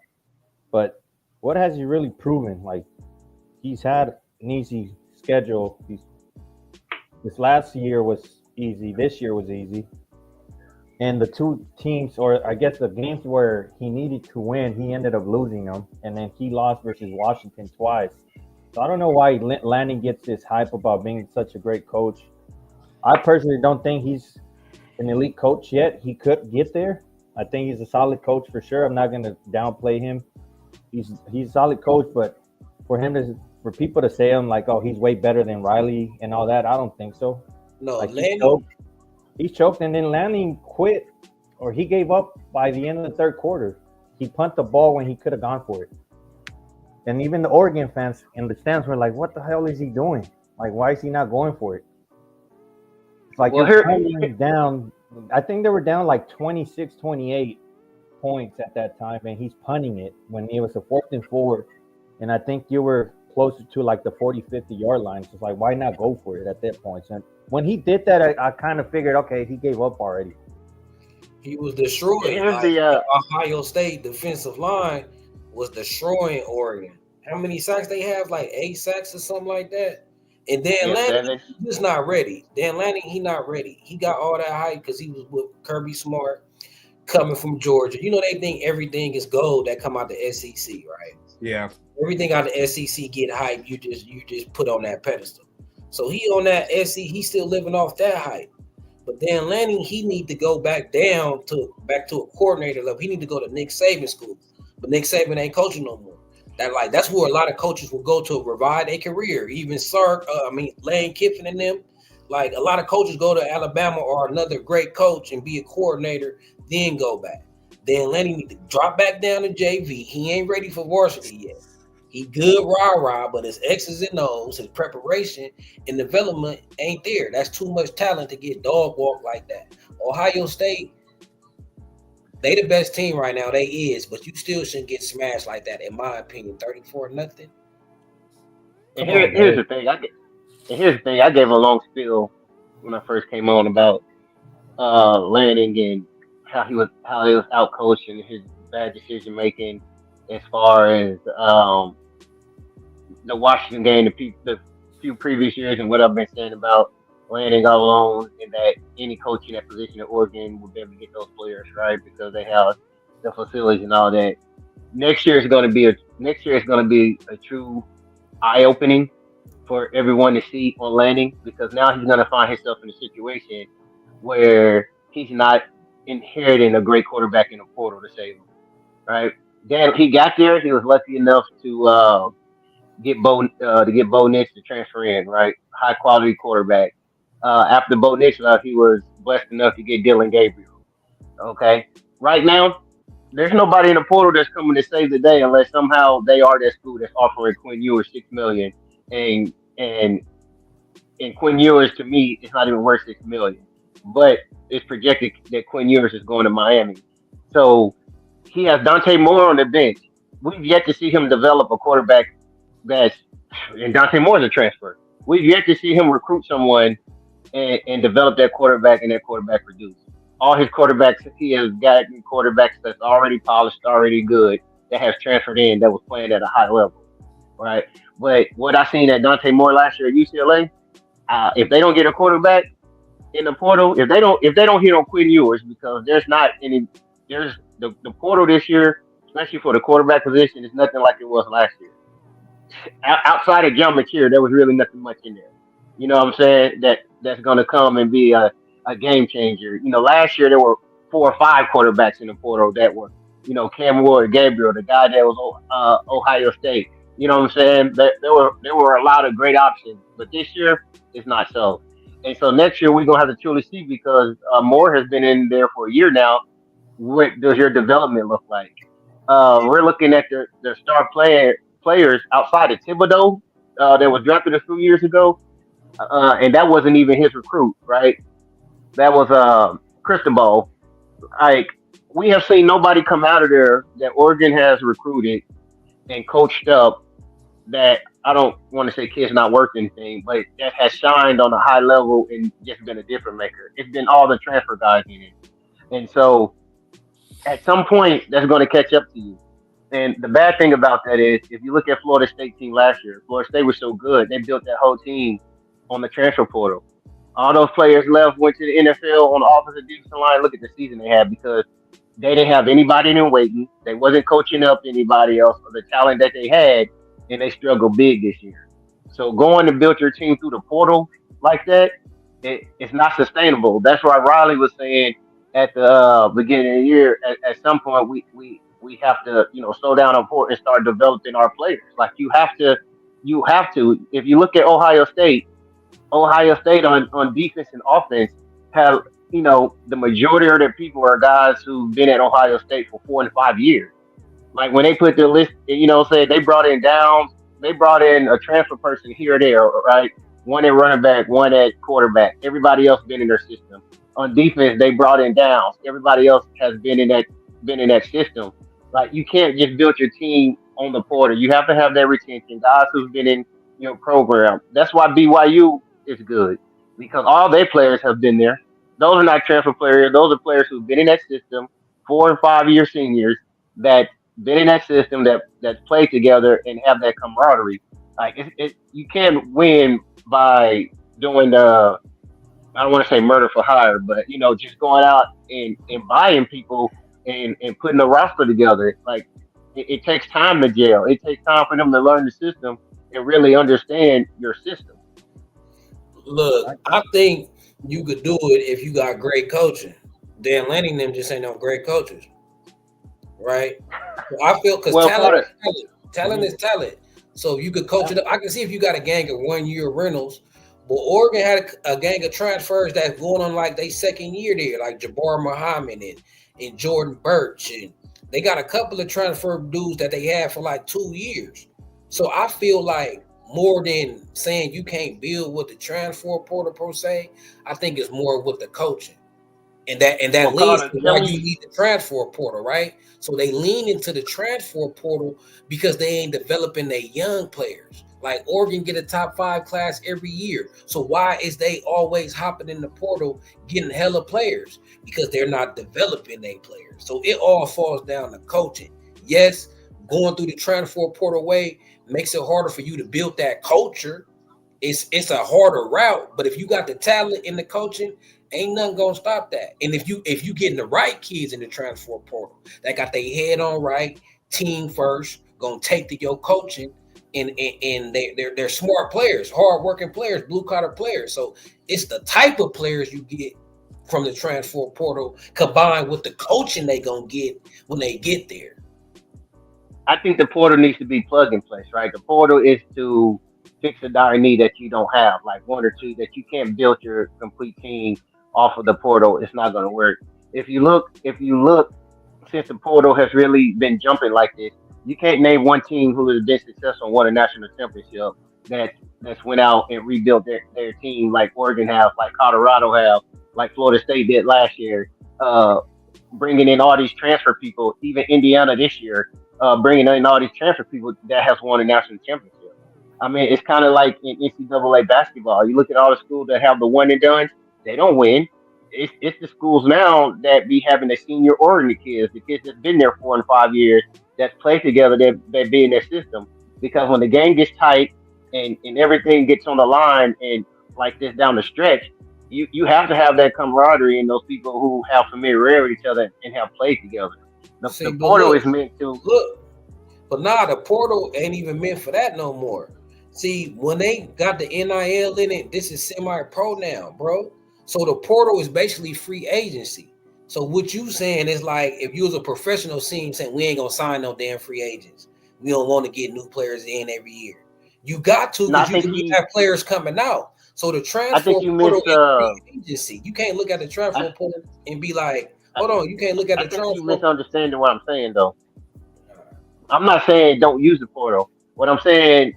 But what has he really proven? Like he's had an easy schedule. This last year was easy. This year was easy. And the two teams, or I guess the games where he needed to win, he ended up losing them. And then he lost versus Washington twice. So I don't know why Lanning gets this hype about being such a great coach. I personally don't think he's an elite coach yet. He could get there. I think he's a solid coach for sure. I'm not going to downplay him. He's a solid coach, but for people to say him like, oh, he's way better than Riley and all that, I don't think so. No, Like Lanning. he choked, and then Lanning quit, or he gave up by the end of the third quarter. He punted the ball when he could have gone for it. And even the Oregon fans in the stands were like, what the hell is he doing? Like, why is he not going for it? It's like Well, you're here, punting down. I think they were down like 26, 28 points at that time, and he's punting it when it was a 4th and 4. And I think you were closer to like the 40, 50-yard line. So it's like, why not go for it at that point? So when he did that, I kind of figured, okay, he gave up already. He was destroying. here's Like the Ohio State defensive line was destroying Oregon. How many sacks they have? Like 8 sacks or something like that. And Dan yeah, Lanning, seven. he's just not ready. Dan Lanning, he not ready. He got all that hype because he was with Kirby Smart coming from Georgia. You know they think everything is gold that come out the SEC, right? Yeah. Everything out the SEC get hype. You just put on that pedestal. So he on that SEC. He's still living off that hype. But Dan Lanning, he need to go back to a coordinator level. He need to go to Nick Saban school. But Nick Saban ain't coaching no more. That's where a lot of coaches will go to revive their career. Even Lane Kiffin and them. Like a lot of coaches go to Alabama or another great coach and be a coordinator, then go back. Dan Lanning need to drop back down to JV. He ain't ready for varsity yet. He good rah-rah, but his X's and O's, his preparation and development ain't there. That's too much talent to get dog walk like that. Ohio State, they the best team right now. They is, but you still shouldn't get smashed like that, in my opinion. 34-0. And Come on, here's man. the thing. Here's the thing. I gave a long spiel when I first came on about Lanning and how he was out coached and his bad decision making as far as the Washington game, the few previous years, and what I've been saying about Lanning all along, and that any coach in that position at Oregon will be able to get those players right because they have the facilities and all that. Next year is going to be a true eye opening for everyone to see on Lanning because now he's going to find himself in a situation where he's not inheriting a great quarterback in the portal to save him. Right? Dan, he got there. He was lucky enough to get Bo Nix to transfer in. Right? High quality quarterback. After Bo Nix left, he was blessed enough to get Dylan Gabriel. Okay. Right now, there's nobody in the portal that's coming to save the day unless somehow they are that school that's offering Quinn Ewers $6 million, and and and Quinn Ewers to me is not even worth $6 million, but it's projected that Quinn Ewers is going to Miami, so he has Dante Moore on the bench. We've yet to see him develop a quarterback that's, and Dante Moore is a transfer. We've yet to see him recruit someone and develop that quarterback and that quarterback produce. All his quarterbacks, he has gotten quarterbacks that's already polished, already good, that has transferred in, that was playing at a high level, right? But what I seen at Dante Moore last year at UCLA, if they don't get a quarterback in the portal, if they don't hit on Quinn Ewers, because there's the portal this year, especially for the quarterback position, is nothing like it was last year. Outside of John McCure, there was really nothing much in there. You know what I'm saying? That's going to come and be a game changer. You know, last year there were 4 or 5 quarterbacks in the portal that were, Cam Ward, Gabriel, the guy that was Ohio State. You know what I'm saying? There were a lot of great options, but this year it's not so. And so next year we're gonna have to truly see because Moore has been in there for a year now. What does your development look like? We're looking at the star players outside of Thibodeau that was drafted a few years ago. and that wasn't even his recruit, right? That was Cristobal. Like we have seen nobody come out of there that Oregon has recruited and coached up that I don't want to say kids not worth anything, but that has shined on a high level and just been a different maker. It's been all the transfer guys in it. And so at some point that's going to catch up to you. And the bad thing about that is if you look at Florida State team last year, Florida State was so good, they built that whole team on the transfer portal. All those players left, went to the NFL on the offensive defensive line. Look at the season they had because they didn't have anybody in waiting. They wasn't coaching up anybody else for the talent that they had, and they struggled big this year. So going to build your team through the portal like that, it's not sustainable. That's why Riley was saying at the beginning of the year. At some point, we have to slow down on port and start developing our players. Like you have to. If you look at Ohio State on defense and offense have, the majority of their people are guys who've been at Ohio State for 4 and 5 years. Like when they put the list, say they brought in Downs, they brought in a transfer person here or there, right? One at running back, one at quarterback. Everybody else been in their system. On defense, they brought in Downs. Everybody else has been in that system. Like you can't just build your team on the portal. You have to have that retention. Guys who've been in program. That's why BYU is good because all their players have been there. Those are not transfer players. Those are players who've been in that system, 4 and 5 year seniors that been in that system that play together and have that camaraderie. Like you can't win by doing the I don't want to say murder for hire, but just going out and buying people and putting a roster together. Like it takes time to gel. It takes time for them to learn the system and really understand your system. Look, I think you could do it if you got great coaching. Dan Lanning and them just ain't no great coaches, right? So I feel because Well, talent is talent. So you could coach it up. I can see if you got a gang of 1 year rentals, but Oregon had a gang of transfers that's going on like they second year there, like Jabbar Muhammad and Jordan Birch, and they got a couple of transfer dudes that they had for like 2 years. So I feel like more than saying you can't build with the transfer portal per se, I think it's more with the coaching. And that well, leads Carter, to why you need the transfer portal, right? So they lean into the transfer portal because they ain't developing their young players. Like Oregon get a top 5 class every year. So why is they always hopping in the portal getting hella players? Because they're not developing their players. So it all falls down to coaching. Yes, going through the transfer portal way makes it harder for you to build that culture. It's a harder route, but if you got the talent in the coaching, ain't nothing gonna stop that. And if you getting the right kids in the transfer portal that got their head on right, team first, gonna take to your coaching, and they're smart players, hardworking players, blue collar players. So it's the type of players you get from the transfer portal combined with the coaching they gonna get when they get there. I think the portal needs to be plug and place, right? The portal is to fix a dire need that you don't have, like one or two that you can't build your complete team off of the portal. It's not going to work. If you look, since the portal has really been jumping like this, you can't name one team who has been successful and won a national championship that that's went out and rebuilt their team like Oregon have, like Colorado have, like Florida State did last year. Uh, Bringing in all these transfer people, even Indiana this year, bringing in all these transfer people that has won a national championship. I mean, it's kind of like in NCAA basketball. You look at all the schools that have the one and done, they don't win. It's the schools now that be having the senior Oregon kids, the kids that's been there 4 and 5 years, that's played together, that be in their system. Because when the game gets tight and everything gets on the line and like this down the stretch, you have to have that camaraderie and those people who have familiarity with each other and have played together. See, The but portal is meant to. look, but nah, the portal ain't even meant for that no more. See, when they got the NIL in it, this is semi-pro now, bro. So the portal is basically free agency. So what you saying is like if you was a professional team saying we ain't gonna sign no damn free agents. We don't want to get new players in every year. You got to No, because you can have players coming out. So the I transfer think you portal missed. is free agency. You can't look at the transfer I, portal and be like, I, hold on, you can't look at I the think you transfer. misunderstanding what I'm saying though. I'm not saying don't use the portal. What I'm saying,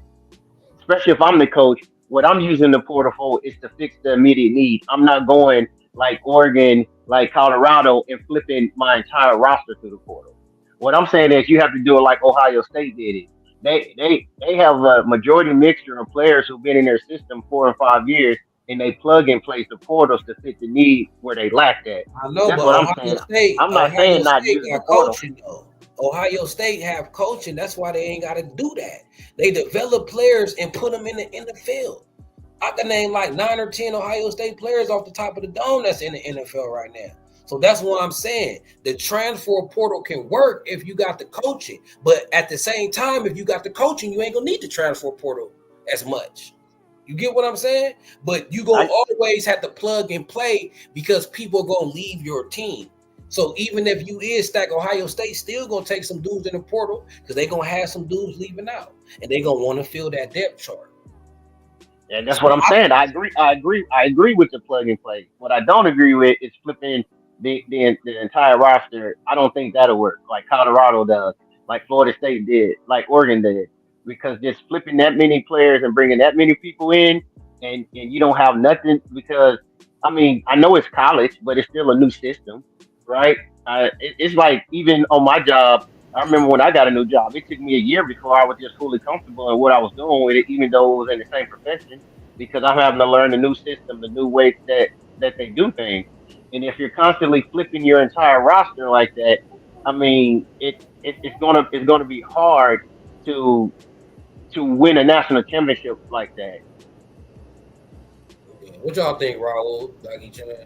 especially if I'm the coach, what I'm using the portal for is to fix the immediate need. I'm not going like Oregon, like Colorado, and flipping my entire roster to the portal. What I'm saying is you have to do it like Ohio State did it. They have a majority mixture of players who've been in their system 4 and 5 years, and they plug and place the portals to fit the need where they lack that. I know, That's but what I'm saying. I'm not Ohio saying not State use the got portal. coaching though. Ohio State have coaching. That's why they ain't got to do that. They develop players and put them in the field. I can name like 9 or 10 Ohio State players off the top of the dome that's in the NFL right now. So that's what I'm saying. The transfer portal can work if you got the coaching, but at the same time, if you got the coaching, you ain't gonna need the transfer portal as much. You get what I'm saying? But you gonna I, always have to plug and play because people are gonna leave your team. So even if you is stack, Ohio State still gonna take some dudes in the portal because they gonna have some dudes leaving out, and they gonna want to fill that depth chart. Yeah, that's So what I'm saying. I agree. I agree with the plug and play. What I don't agree with is flipping the entire roster. I don't think that'll work. Like Colorado does, like Florida State did, like Oregon did, because just flipping that many players and bringing that many people in, and you don't have nothing. Because I mean, I know it's college, but it's still a new system, right? It's like even on my job. I remember when I got a new job, it took me a year before I was just fully comfortable in what I was doing with it, even though it was in the same profession, because I'm having to learn the new system, the new way that they do things. And if you're constantly flipping your entire roster like that, I mean, it's gonna be hard to to win a national championship like that. Yeah. What y'all think, Raul? Doggy Chan?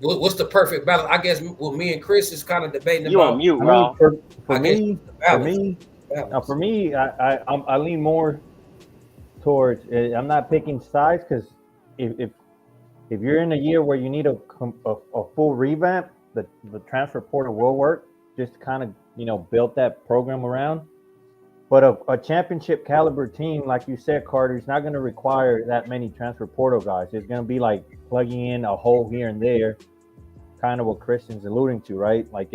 What's the perfect balance? I guess what me and Chris is kind of debating You on about. mute, I mean, Rob? for I guess me, the for balance. me, Balance. for me, I lean more towards. I'm not picking sides because if if you're in a year where you need a full revamp, the transfer portal will work. Just kind of build that program around. But a championship caliber team, like you said, Carter, is not going to require that many transfer portal guys. It's going to be like plugging in a hole here and there, kind of what Christian's alluding to, right? Like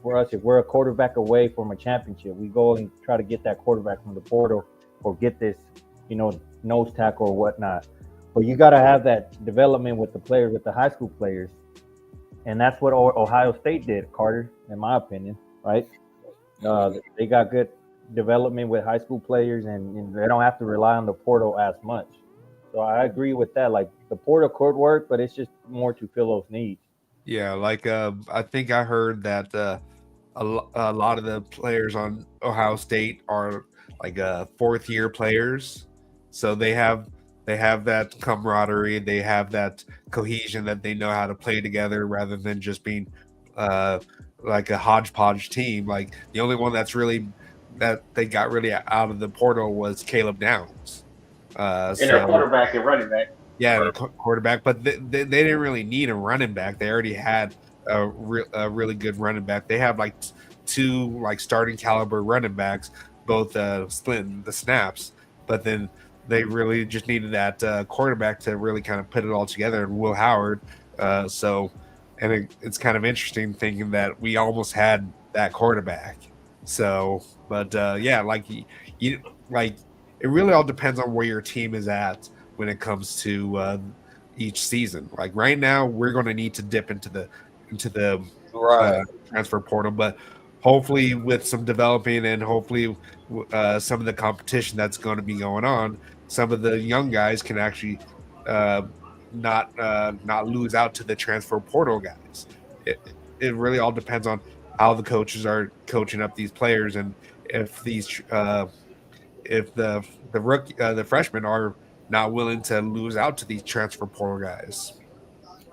for us, if we're a quarterback away from a championship, we go and try to get that quarterback from the portal or get this, nose tackle or whatnot. But you got to have that development with the players, with the high school players, and that's what Ohio State did, Carter, in my opinion, right? They got good development with high school players, and they don't have to rely on the portal as much. So I agree with that. Like the portal could work, but it's just more to fill those needs. Yeah, like I think I heard that a lot of the players on Ohio State are like fourth year players, so they have that camaraderie, they have that cohesion that they know how to play together rather than just being uh, like a hodgepodge team. Like the only one that they got really out of the portal was Caleb Downs. And their So quarterback and running back. yeah, the quarterback, but they didn't really need a running back. They already had a really good running back. They have like two like starting caliber running backs, both splitting the snaps. But then they really just needed that quarterback to really kind of put it all together. And Will Howard, it's kind of interesting thinking that we almost had that quarterback. So, but yeah, like you like it really all depends on where your team is at when it comes to each season. Like right now, we're going to need to dip into the Right. transfer portal, but hopefully with some developing and hopefully some of the competition that's going to be going on, some of the young guys can actually uh, not lose out to the transfer portal guys. It really all depends on how the coaches are coaching up these players and if the freshmen are not willing to lose out to these transfer portal guys.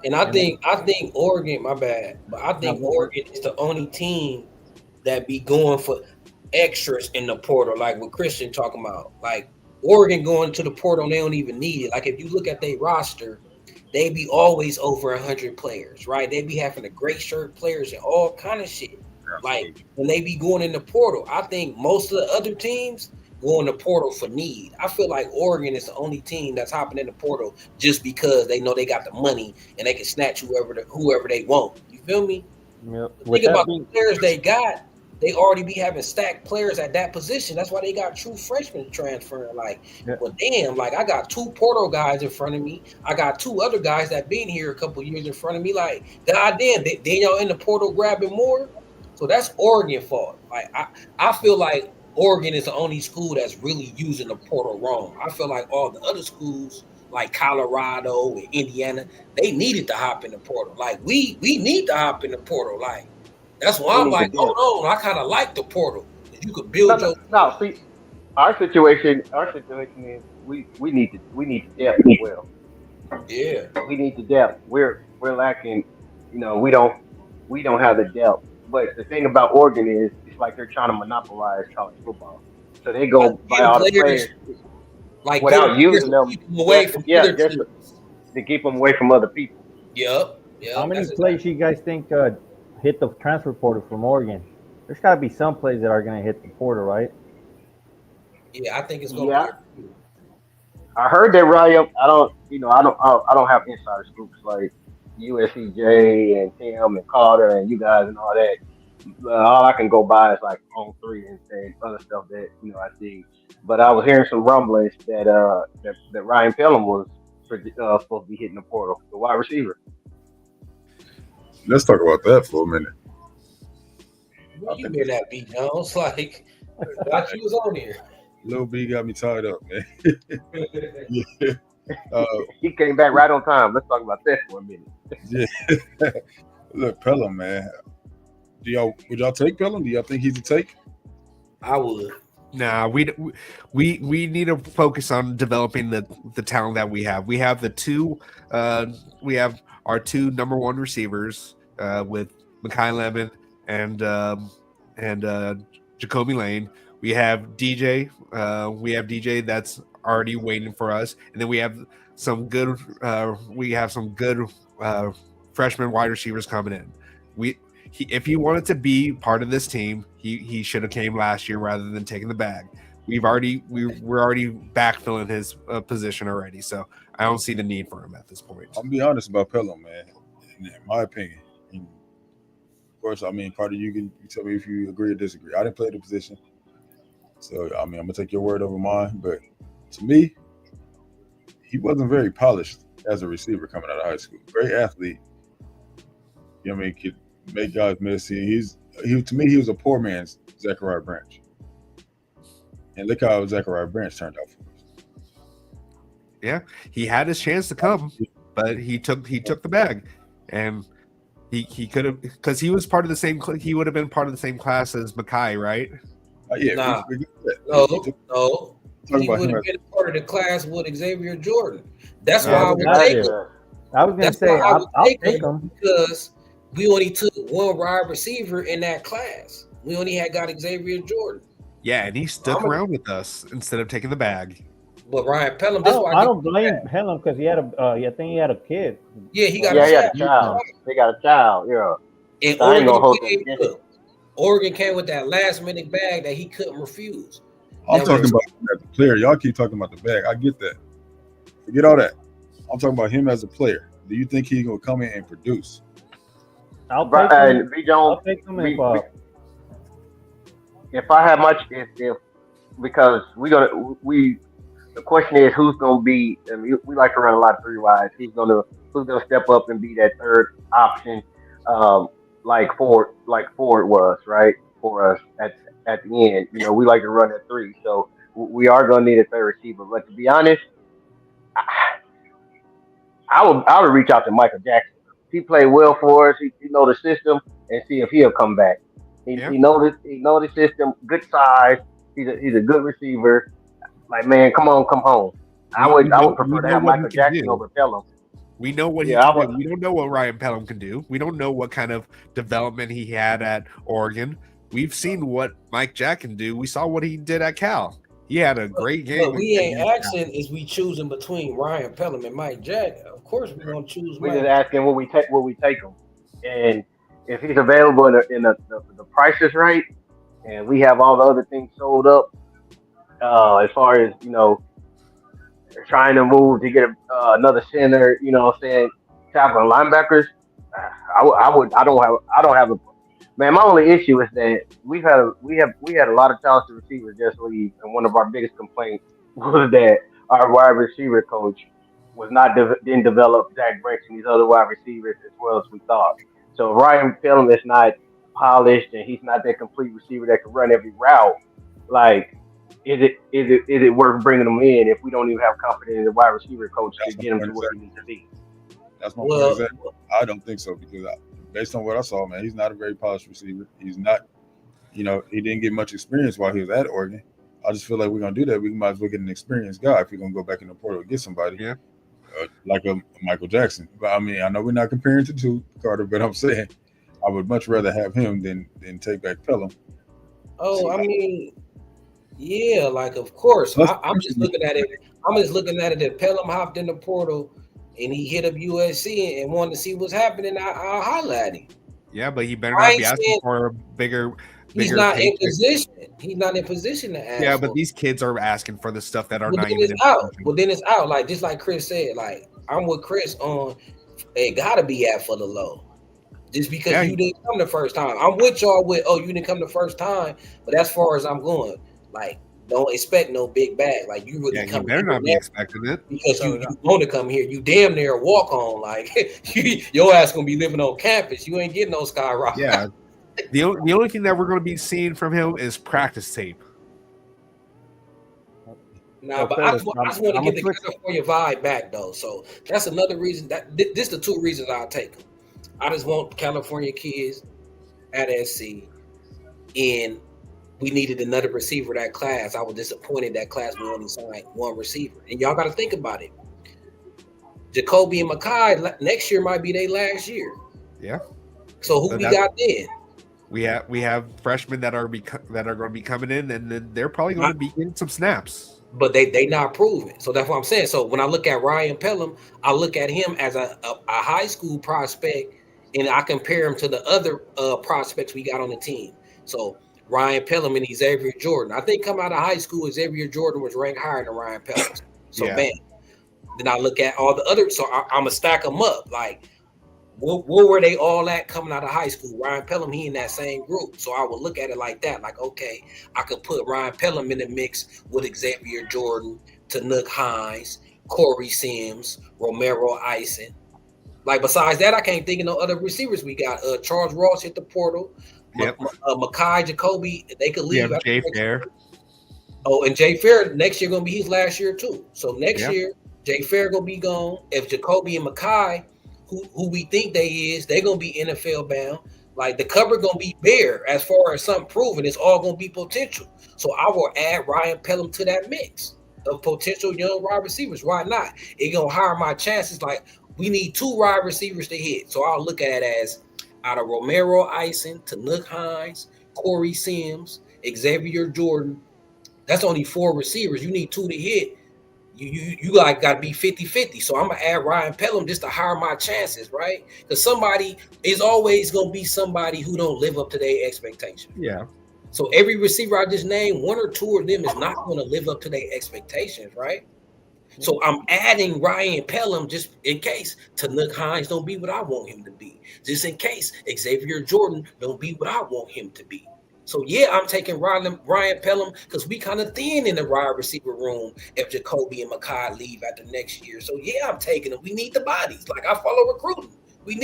And I think Oregon, my bad, but I think Oregon is the only team that be going for extras in the portal, like what Christian talking about. Like Oregon going to the portal, they don't even need it. Like if you look at their roster, they be always over 100 players, right? They be having a great shirt players and all kind of shit. Like when they be going in the portal, I think most of the other teams go in the portal for need. I feel like Oregon is the only team that's hopping in the portal just because they know they got the money and they can snatch whoever they want. You feel me? Yep. Think about the players they got. they already be having stacked players at that position. That's why they got true freshmen transferring. Like, Yeah. well, damn, like I got 2 portal guys in front of me. I got 2 other guys that been here a couple years in front of me. Like, goddamn, they y'all in the portal grabbing more. So that's Oregon fault. Like, I feel like Oregon is the only school that's really using the portal wrong. I feel like all the other schools, like Colorado and Indiana, they needed to hop in the portal. Like we need to hop in the portal. Like that's why We I'm need to like, depth. hold on, I kind of like the portal. You could No, build no, your no. See, our situation is we need the depth as well. yeah. We need the depth. We're lacking. We don't have the depth. But the thing about Oregon is, it's like they're trying to monopolize college football. So they Like go buy getting all the players, players like getting without players using to them. keep them away from other Just teams. to keep them away from other people. Yep, How yep. many That's plays exactly. you guys think hit the transfer portal from Oregon? There's got to be some plays that are going to hit the portal, right? Yeah, I think it's gonna Yeah, be a few. I heard that Ryan. I don't have insider scoops like USCJ and Tim and Carter and you guys and all that. All I can go by is like on three and other stuff that I see. But I was hearing some rumblings that Ryan Pelham was supposed to be hitting the portal, the wide receiver. Let's talk about that for a minute. Where I you think been at, B Jones? Like, thought you was on here. Lil B got me tied up, man. Yeah. Uh, He came back right on time. Let's talk about that for a minute. yeah. Look, Pelham, man. Would y'all take Pelham? Do y'all think he's a take? I would. Nah, we need to focus on developing the talent that we have. We have we have our 2 number 1 receivers with Makai Lemon and Jacoby Lane. We have DJ. We have DJ that's already waiting for us, and then we have some good. Freshman wide receivers coming in. If he wanted to be part of this team, he should have came last year rather than taking the bag. We're already backfilling his position already, so I don't see the need for him at this point. I'm gonna be honest about Pelham, man. In my opinion, and of course, I mean, Carter, you tell me if you agree or disagree. I didn't play the position, so I mean, I'm gonna take your word over mine. But to me, he wasn't very polished as a receiver coming out of high school. Great athlete, you know what I mean? Could make guys miss. To me, he was a poor man's Zachariah Branch. And look how Zachariah Branch turned out for us. Yeah, he had his chance to come, but he took the bag, and he could have, because he was part of the same. He would have been part of the same class as Makai, right? Yeah, Nah. we get that. No. Talking He about would him have as been part of the class with Xavier Jordan. That's Yeah, why I but would that's take it. him. I was going to That's say, why I would I'll take take him him. because we only took 1 wide receiver in that class. We only had got Xavier Jordan. Yeah, and he stuck around with us instead of taking the bag. But Ryan Pelham, this is why I don't blame Pelham because he had I think he had a kid. Yeah, he got Yeah, a he had a child. child. They got a child. Yeah. And So I ain't gonna hold that against him. Oregon came with that last minute bag that he couldn't refuse. I'm Now, talking about him as a player. Y'all keep talking about the bag. I get that. Forget all that. I'm talking about him as a player. Do you think he's gonna come in and produce? I'll Right, take him. and B Jones, I'll take him if I have much, if because the question is who's gonna be. I mean, we like to run a lot of 3 wides. Who's gonna step up and be that third option, um, like Ford was right for us at the end. We like to run at 3, so we are gonna need a third receiver. But to be honest, I, I would reach out to Michael Jackson. He played well for us. He know the system and see if he'll come back. He know the system. Good size. He's a good receiver. Like, man, come on, come home. I would We prefer to know have what he Michael can Jackson do. over Pelham. We know what he Yeah, I can would. do. We don't know what Ryan Pelham can do. We don't know what kind of development he had at Oregon. We've seen what Mike Jack can do. We saw what he did at Cal. He had a great game. But we ain't asking is we choosing between Ryan Pelham and Mike Jack. Of course, we're gonna choose We Mike. just asking what we take him, and if he's available in the price is right, and we have all the other things sold up. As far as trying to move to get another center, what I'm saying, tackle and linebackers. I don't have Man, my only issue is that we had a lot of talented receivers just leave, and one of our biggest complaints was that our wide receiver coach was not didn't develop Zach Branch and these other wide receivers as well as we thought. So if Ryan Phelan is not polished and he's not that complete receiver that can run every route. Like, is it worth bringing him in if we don't even have confidence in the wide receiver coach to That's my get him point to where he exactly. needs to be? That's my point Well, exactly. I don't think so because based on what I saw, man, he's not a very polished receiver. He's not, he didn't get much experience while he was at Oregon. I just feel like we're gonna do that. We might as well get an experienced guy if we're gonna go back in the portal and get somebody. Yeah. Like a Michael Jackson. But I mean, I know we're not comparing to Carter, but I'm saying I would much rather have him than take back Pelham. I mean, yeah, like of course. I'm just looking at it. I'm just looking at it that Pelham hopped in the portal and he hit up USC and wanted to see what's happening. I'll holler at him. Yeah, but he better I not ain't be asking saying for a bigger he's not in paycheck. position. He's not in position to ask. Yeah, for but these kids are asking for the stuff that are Well, not then even it's in out. position. Well, then it's out. Like just like Chris said, like I'm with Chris on it gotta be at for the low. Just because you didn't come the first time. I'm with y'all with you didn't come the first time, but as far as I'm going, like don't expect no big bag. Like you really come you better not be expecting it. because you want to come here. You damn near walk on. Like your ass gonna be living on campus. You ain't getting no skyrocket. Yeah. The only thing that we're going to be seeing from him is practice tape. Nah, but I just want to get the California vibe back though. So that's another reason that this the two reasons I'll take them. I just want California kids at SC, and we needed another receiver that class. I was disappointed that class we only signed one receiver. And y'all got to think about it. Jacoby and Makai next year might be their last year. Yeah. So who we got then? We have freshmen that are going to be coming in, and then they're probably going to be getting some snaps. But they not proven. So that's what I'm saying. So when I look at Ryan Pelham, I look at him as a high school prospect, and I compare him to the other prospects we got on the team. So Ryan Pelham and Xavier Jordan. I think coming out of high school, Xavier Jordan was ranked higher than Ryan Pelham. So bam. Then I look at all the others. So I'm going to stack them up. Like, where were they all at coming out of high school? Ryan Pelham, he in that same group. So I would look at it like that. Like, okay, I could put Ryan Pelham in the mix with Xavier Jordan, Tanook Hines, Corey Sims, Romero Ison. Like, besides that, I can't think of no other receivers we got. Charles Ross hit the portal. Yep. Makai, Jacoby, they could leave. Yeah, Jay Fair. Oh, and Jay Fair next year going to be his last year too. So next year, Jay Fair going to be gone. If Jacoby and Makai, who we think they going to be NFL bound. Like the cover going to be bare as far as something proven. It's all going to be potential. So I will add Ryan Pelham to that mix of potential young wide receivers. Why not? It going to hire my chances. Like we need 2 wide receivers to hit. So I'll look at it as out of Romero Ison, Tanook Hines, Corey Sims, Xavier Jordan. That's only 4 receivers. You need 2 to hit. You like got to be 50-50. So I'm going to add Ryan Pelham just to hire my chances, right? Because somebody is always going to be somebody who don't live up to their expectations. Yeah. So every receiver I just named, 1 or 2 of them is not going to live up to their expectations, right? So I'm adding Ryan Pelham just in case Tanook Hines don't be what I want him to be. Just in case Xavier Jordan don't be what I want him to be. So, yeah, I'm taking Ryan Pelham because we kind of thin in the wide receiver room if Jacoby and Makai leave after next year. So, yeah, I'm taking them. We need the bodies. Like, I follow recruiting. We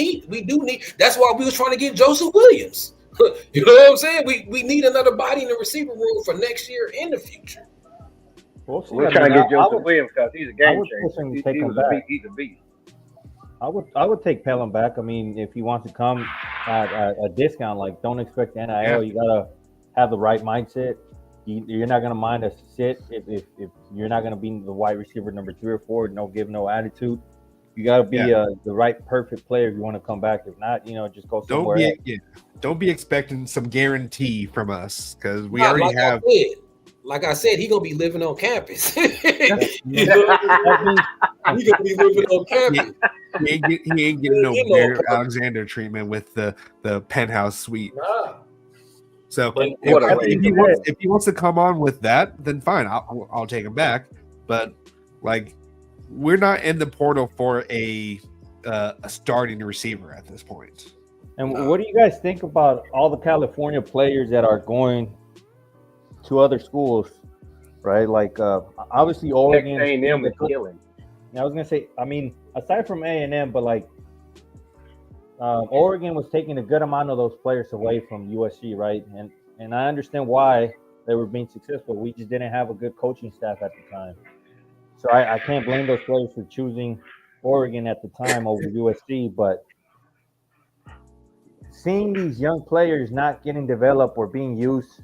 do need. That's why we was trying to get Joseph Williams. You know what I'm saying? We need another body in the receiver room for next year and the future. We're trying to get Joseph Williams because he's a game changer. He's a beast. I would take Pelham back. I mean, if he wants to come at a discount, like don't expect NIL. Yeah. You gotta have the right mindset. You're not gonna mind a sit if you're not gonna be the wide receiver number 3 or 4. No attitude. You gotta be the right perfect player if you want to come back. If not, just go somewhere else. Don't be expecting some guarantee from us because we already have. Like I said, he gonna be living on campus. He gonna be living on campus. He ain't getting no Bear Alexander treatment with the penthouse suite. Nah. So if he wants to come on with that, then fine, I'll take him back. But like, we're not in the portal for a starting receiver at this point. And what do you guys think about all the California players that are going to other schools, right? Like obviously Oregon. Texas A&M is killing. I was gonna say, I mean, aside from A&M, but like Oregon was taking a good amount of those players away from USC, right? And I understand why they were being successful. We just didn't have a good coaching staff at the time, so I can't blame those players for choosing Oregon at the time over USC. But seeing these young players not getting developed or being used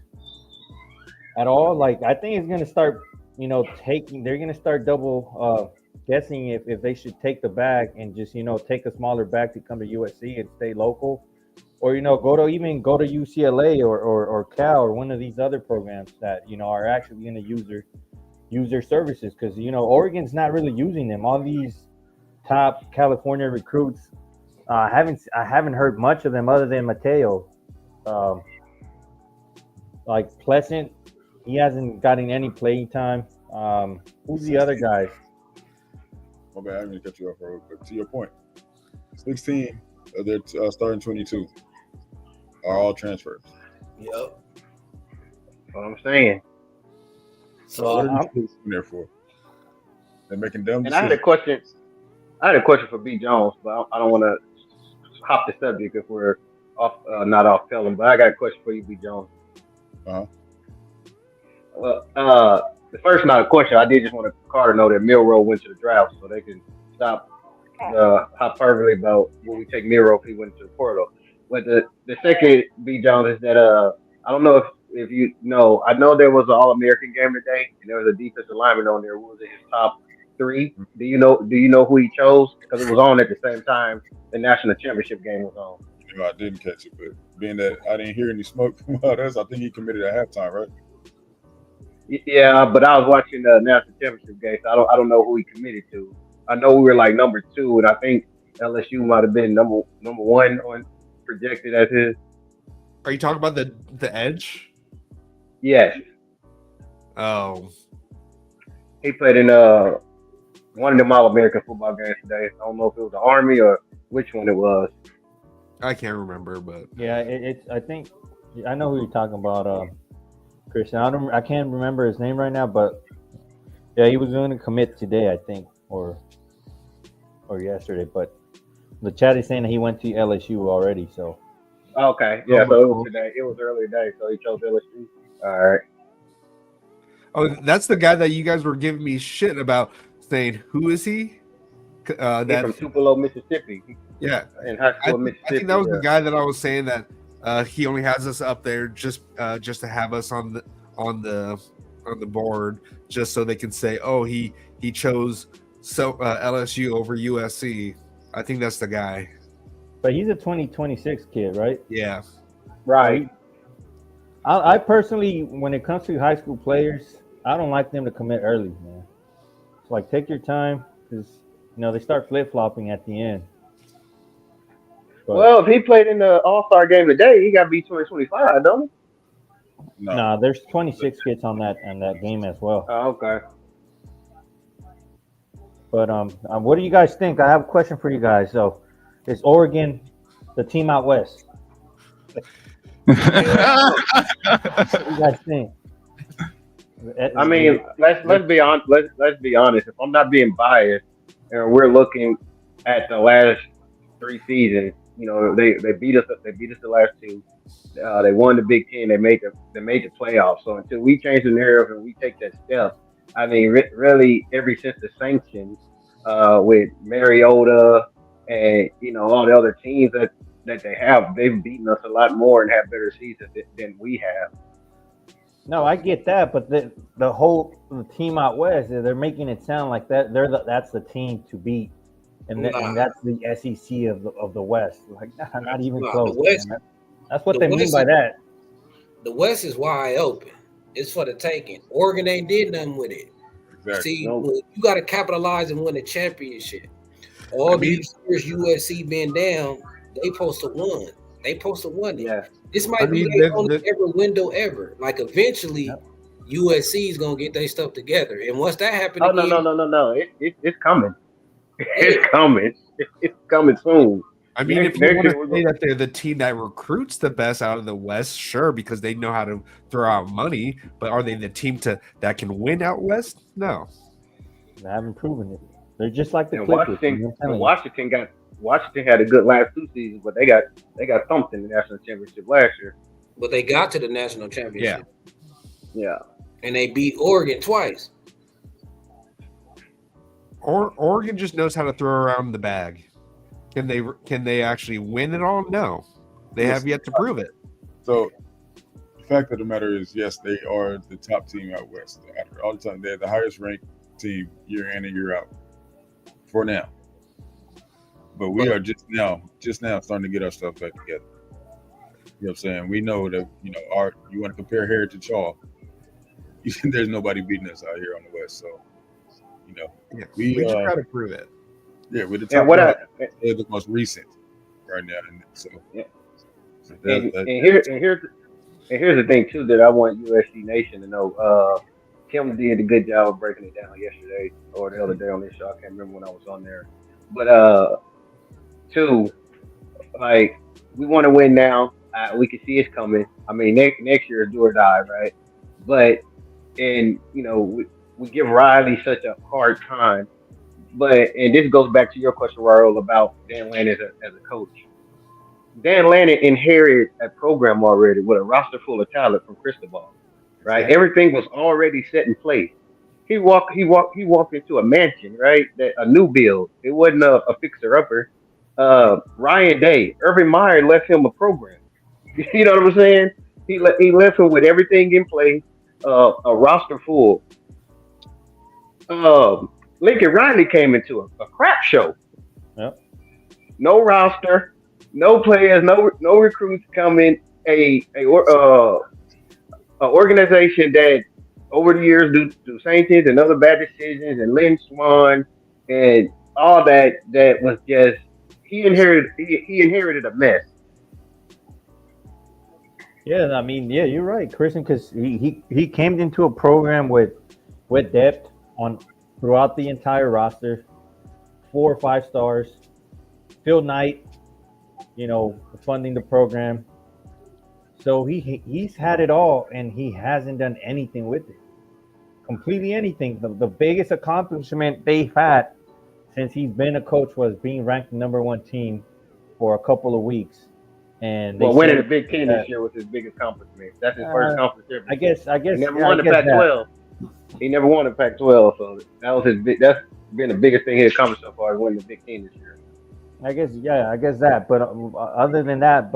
at all, like I think it's gonna start, they're gonna start double guessing if they should take the bag and just take a smaller bag to come to USC and stay local, or go to UCLA or Cal or one of these other programs that are actually going to use their services, because Oregon's not really using them. All these top California recruits, I haven't heard much of them other than Mateo. Like Pleasant, he hasn't gotten any playing time. Who's the other guys? My bad, I didn't mean to cut you off, bro. But to your point, 16 of their starting 22 are all transfers. Yep. What I'm saying. So What are these in there for? They're making dumb And I decisions. had a question for B. Jones, but I don't want to hop the subject if we're off, not off telling. But I got a question for you, B. Jones. Uh-huh. Well, the first not a question. I did just want Carter to know that Milrow went to the draft, so they can stop hyperbole about when we take Milrow if he went to the portal. But the second, B. Jones, is that I don't know if you know. I know there was an All-American game today, and there was a defensive lineman on there who was in his top 3. Do you know who he chose? Because it was on at the same time the national championship game was on. I didn't catch it, but being that I didn't hear any smoke come out of us, I think he committed at halftime, right? Yeah, but I was watching the national championship game, so I don't know who he committed to. I know we were like number 2, and I think LSU might have been number 1 on projected as his. Are you talking about the edge? Yes, Oh, he played in one of them All-American football games today. I don't know if it was the Army or which one it was. I can't remember, but Yeah, I think I know who you're talking about, Christian. I can't remember his name right now, but yeah, he was going to commit today, I think, or yesterday. But the chat is saying that he went to LSU already. So Okay, yeah, so it was today. It was early today, so he chose LSU. All right. oh, that's the guy that you guys were giving me shit about, saying who is he? He's from Tupelo, Mississippi. Yeah, In high school, I Mississippi. think that was the guy that I was saying that he only has us up there just to have us on the board, just so they can say, oh, he chose LSU over USC. I think that's the guy. but he's a 2026 kid, right? Yeah. Right. I personally, when it comes to high school players, I don't like them to commit early, man. It's like, take your time, because they start flip flopping at the end. But, Well, if he played in the All-Star game today, he got to be 2025, don't he? No. nah, there's 26 kids on that game as well. Oh, okay. But what do you guys think? I have a question for you guys. So, is Oregon the team out west? What do you guys think? I mean, let's be honest. Let's be honest. If I'm not being biased, and we're looking at the last 3 seasons, they beat us. They beat us the last 2. They won the Big Ten. They made the playoffs. So until we change the narrative and we take that step, I mean, really, ever since the sanctions with Mariota and all the other teams that they have, they've beaten us a lot more and have better seasons than we have. No, I get that, but the team out west, they're making it sound like that's the team to beat, and that's the SEC of the West. Like, not even close. That's what they mean by that. The West is wide open. It's for the taking. Oregon ain't did nothing with it. Exactly. See, you got to capitalize and win a championship. All these years USC been down, they supposed to won. They supposed to won it. Yeah. This might be their only ever window ever. Like, eventually, USC is gonna get their stuff together, and once that happens, no, it's coming. It's coming. It's coming soon. I mean, if you next want year to we're say going. that they're the team that recruits the best out of the West, sure, because they know how to throw out money. But are they the team that can win out West? No. They haven't proven it. They're just like the And Clippers. Washington I'm and telling you. Washington had a good last 2 seasons, but they got thumped in the national championship last year. But they got to the national Yeah. championship Yeah. and they beat Oregon twice. Or Oregon just knows how to throw around the bag. Can they actually win it all? No. They have yet to prove it. So the fact of the matter is, yes, they are the top team out west. All the time, they're the highest ranked team year in and year out for now. But we are just now starting to get our stuff back together. You know what I'm saying? We know that, you want to compare Heritage Hall. There's nobody beating us out here on the West. So, Yeah. we We just got to prove it. yeah, we're the And top what one. They're the most recent right now. And so, Yeah. so here's the thing too that I want USC Nation to know. Kim did a good job of breaking it down yesterday or the other day on this show. I can't remember when I was on there. But two, like we want to win now. We can see it's coming. I mean, next year is do or die, right? But we give Riley such a hard time. And this goes back to your question, Raul, about Dan Lanning as a coach. Dan Lanning inherited a program already with a roster full of talent from Cristobal, right? Exactly. Everything was already set in place. He walked into a mansion, right? A new build. It wasn't a fixer upper. Ryan Day, Urban Meyer left him a program. You know what I'm saying? He left him with everything in place, a roster full. Lincoln Riley came into a crap show. Yep. No roster, no players, no recruits coming. A organization that over the years do same things and other bad decisions and Lynn Swan and all that was just he inherited a mess. Yeah, I mean, yeah, you're right, Christian, because he came into a program with depth on throughout the entire roster, 4 or 5 stars. Phil Knight, funding the program. So he's had it all, and he hasn't done anything with it. Completely anything. The biggest accomplishment they've had since he's been a coach was being ranked the #1 team for a couple of weeks. And they Well, winning the said Big Ten this that, year was his biggest accomplishment. That's his first conference I championship. guess, I He guess, never I won the guess that. Pac-12. He never won the Pac-12, so that was his big. That's been the biggest thing he accomplished so far. Is winning the Big Ten this year. I guess, yeah, I guess that. But other than that,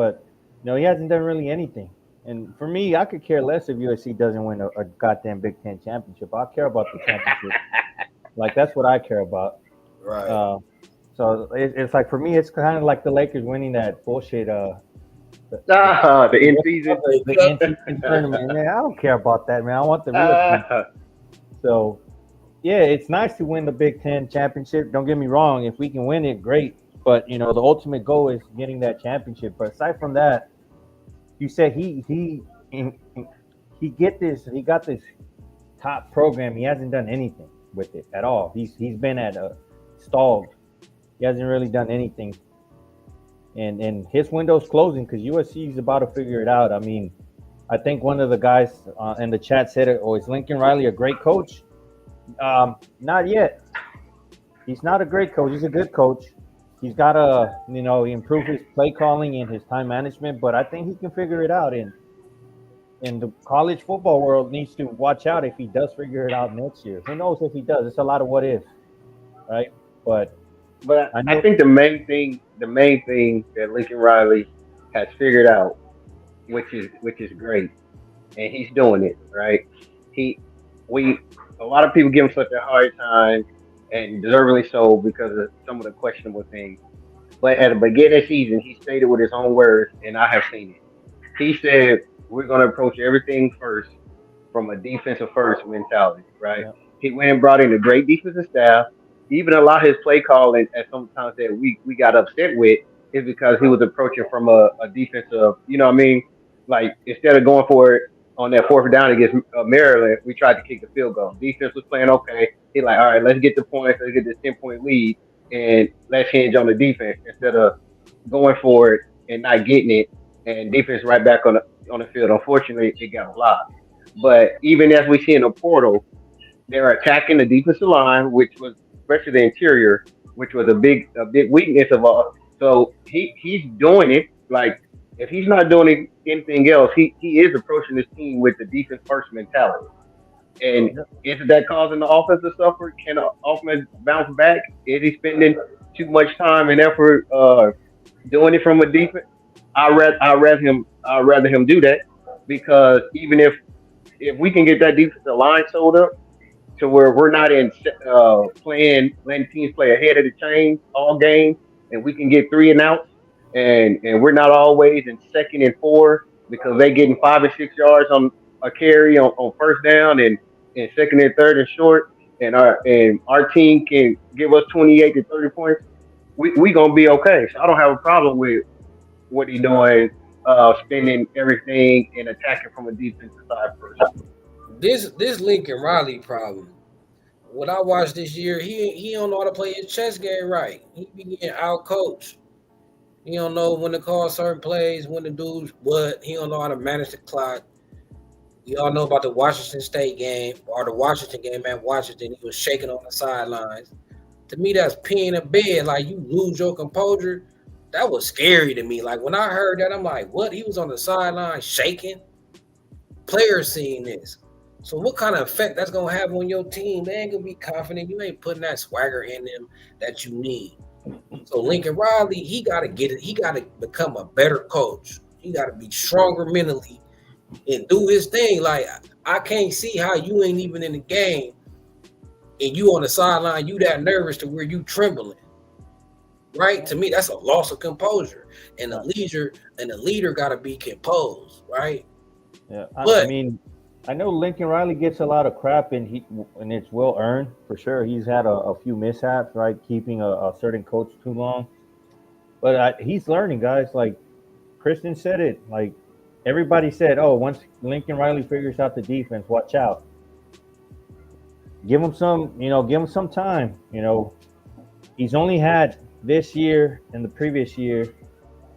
he hasn't done really anything. And for me, I could care less if USC doesn't win a goddamn Big Ten championship. I care about the championship. Like that's what I care about. Right. So it's like for me, it's kind of like the Lakers winning that bullshit. The in season. The in-season tournament. Man, I don't care about that, man. I want the real team. So yeah, it's nice to win the Big Ten championship. Don't get me wrong. If we can win it, great. But the ultimate goal is getting that championship. But aside from that, you said he got this top program. He hasn't done anything with it at all. He's been at stalled. He hasn't really done anything. And his window's closing because USC is about to figure it out. I mean, I think one of the guys in the chat said it. Oh, is Lincoln Riley a great coach? Not yet. He's not a great coach. He's a good coach. He's got to, improve his play calling and his time management, but I think he can figure it out. And the college football world needs to watch out if he does figure it out next year. Who knows if he does? It's a lot of what ifs, right? But I think the main thing that Lincoln Riley has figured out, which is great, and he's doing it right. A lot of people give him such a hard time, and deservedly so because of some of the questionable things. But at the beginning of the season, he stated with his own words, and I have seen it. He said, "We're going to approach everything first from a defensive first mentality." Right? Yeah. He went and brought in a great defensive staff. Even a lot of his play calling, at sometimes that we got upset with, is because he was approaching from a defensive. You know what I mean? Like instead of going for it on that fourth down against Maryland, we tried to kick the field goal. Defense was playing okay. He like, all right, let's get the points, let's get this 10-point lead, and let's hinge on the defense instead of going for it and not getting it, and defense right back on the field. Unfortunately, it got blocked. But even as we see in the portal, they're attacking the defensive line, which was especially the interior, which was a big weakness of all. So he's doing it. Like if he's not doing anything else, he is approaching this team with the defense first mentality. And is that causing the offense to suffer? Can the offense bounce back? Is he spending too much time and effort doing it from a defense? I rather him do that because even if we can get that defensive line sold up to where we're not in playing letting teams play ahead of the chains all game, and we can get three and outs, and we're not always in second and four because they getting 5 and 6 yards on a carry on first down and second and third and short, and our team can give us 28 to 30 points. We gonna be okay. So I don't have a problem with what he doing, spending everything and attacking from a defensive side first. This Lincoln Riley problem. What I watched this year, he don't know how to play his chess game right. He be getting out coached. He don't know when to call certain plays, when to do what. He don't know how to manage the clock. We all know about the Washington State game or the Washington game at Washington. He was shaking on the sidelines. To me, that's peeing in bed. Like you lose your composure. That was scary to me. Like when I heard that, I'm like, what? He was on the sideline shaking. Players seeing this. So what kind of effect that's gonna have on your team? They ain't gonna be confident. You ain't putting that swagger in them that you need. So Lincoln Riley, he gotta get it. He gotta become a better coach. He gotta be stronger mentally and do his thing. Like I can't see how you ain't even in the game and you on the sideline, you that nervous to where you trembling. Right? To me, that's a loss of composure. And the leader gotta be composed, right? Yeah, But I mean, I know Lincoln Riley gets a lot of crap, and it's well earned for sure. He's had a few mishaps, right, keeping a certain coach too long. But he's learning, guys. Like Kristen said it. Like everybody said, oh, once Lincoln Riley figures out the defense, watch out. Give him some time. He's only had this year and the previous year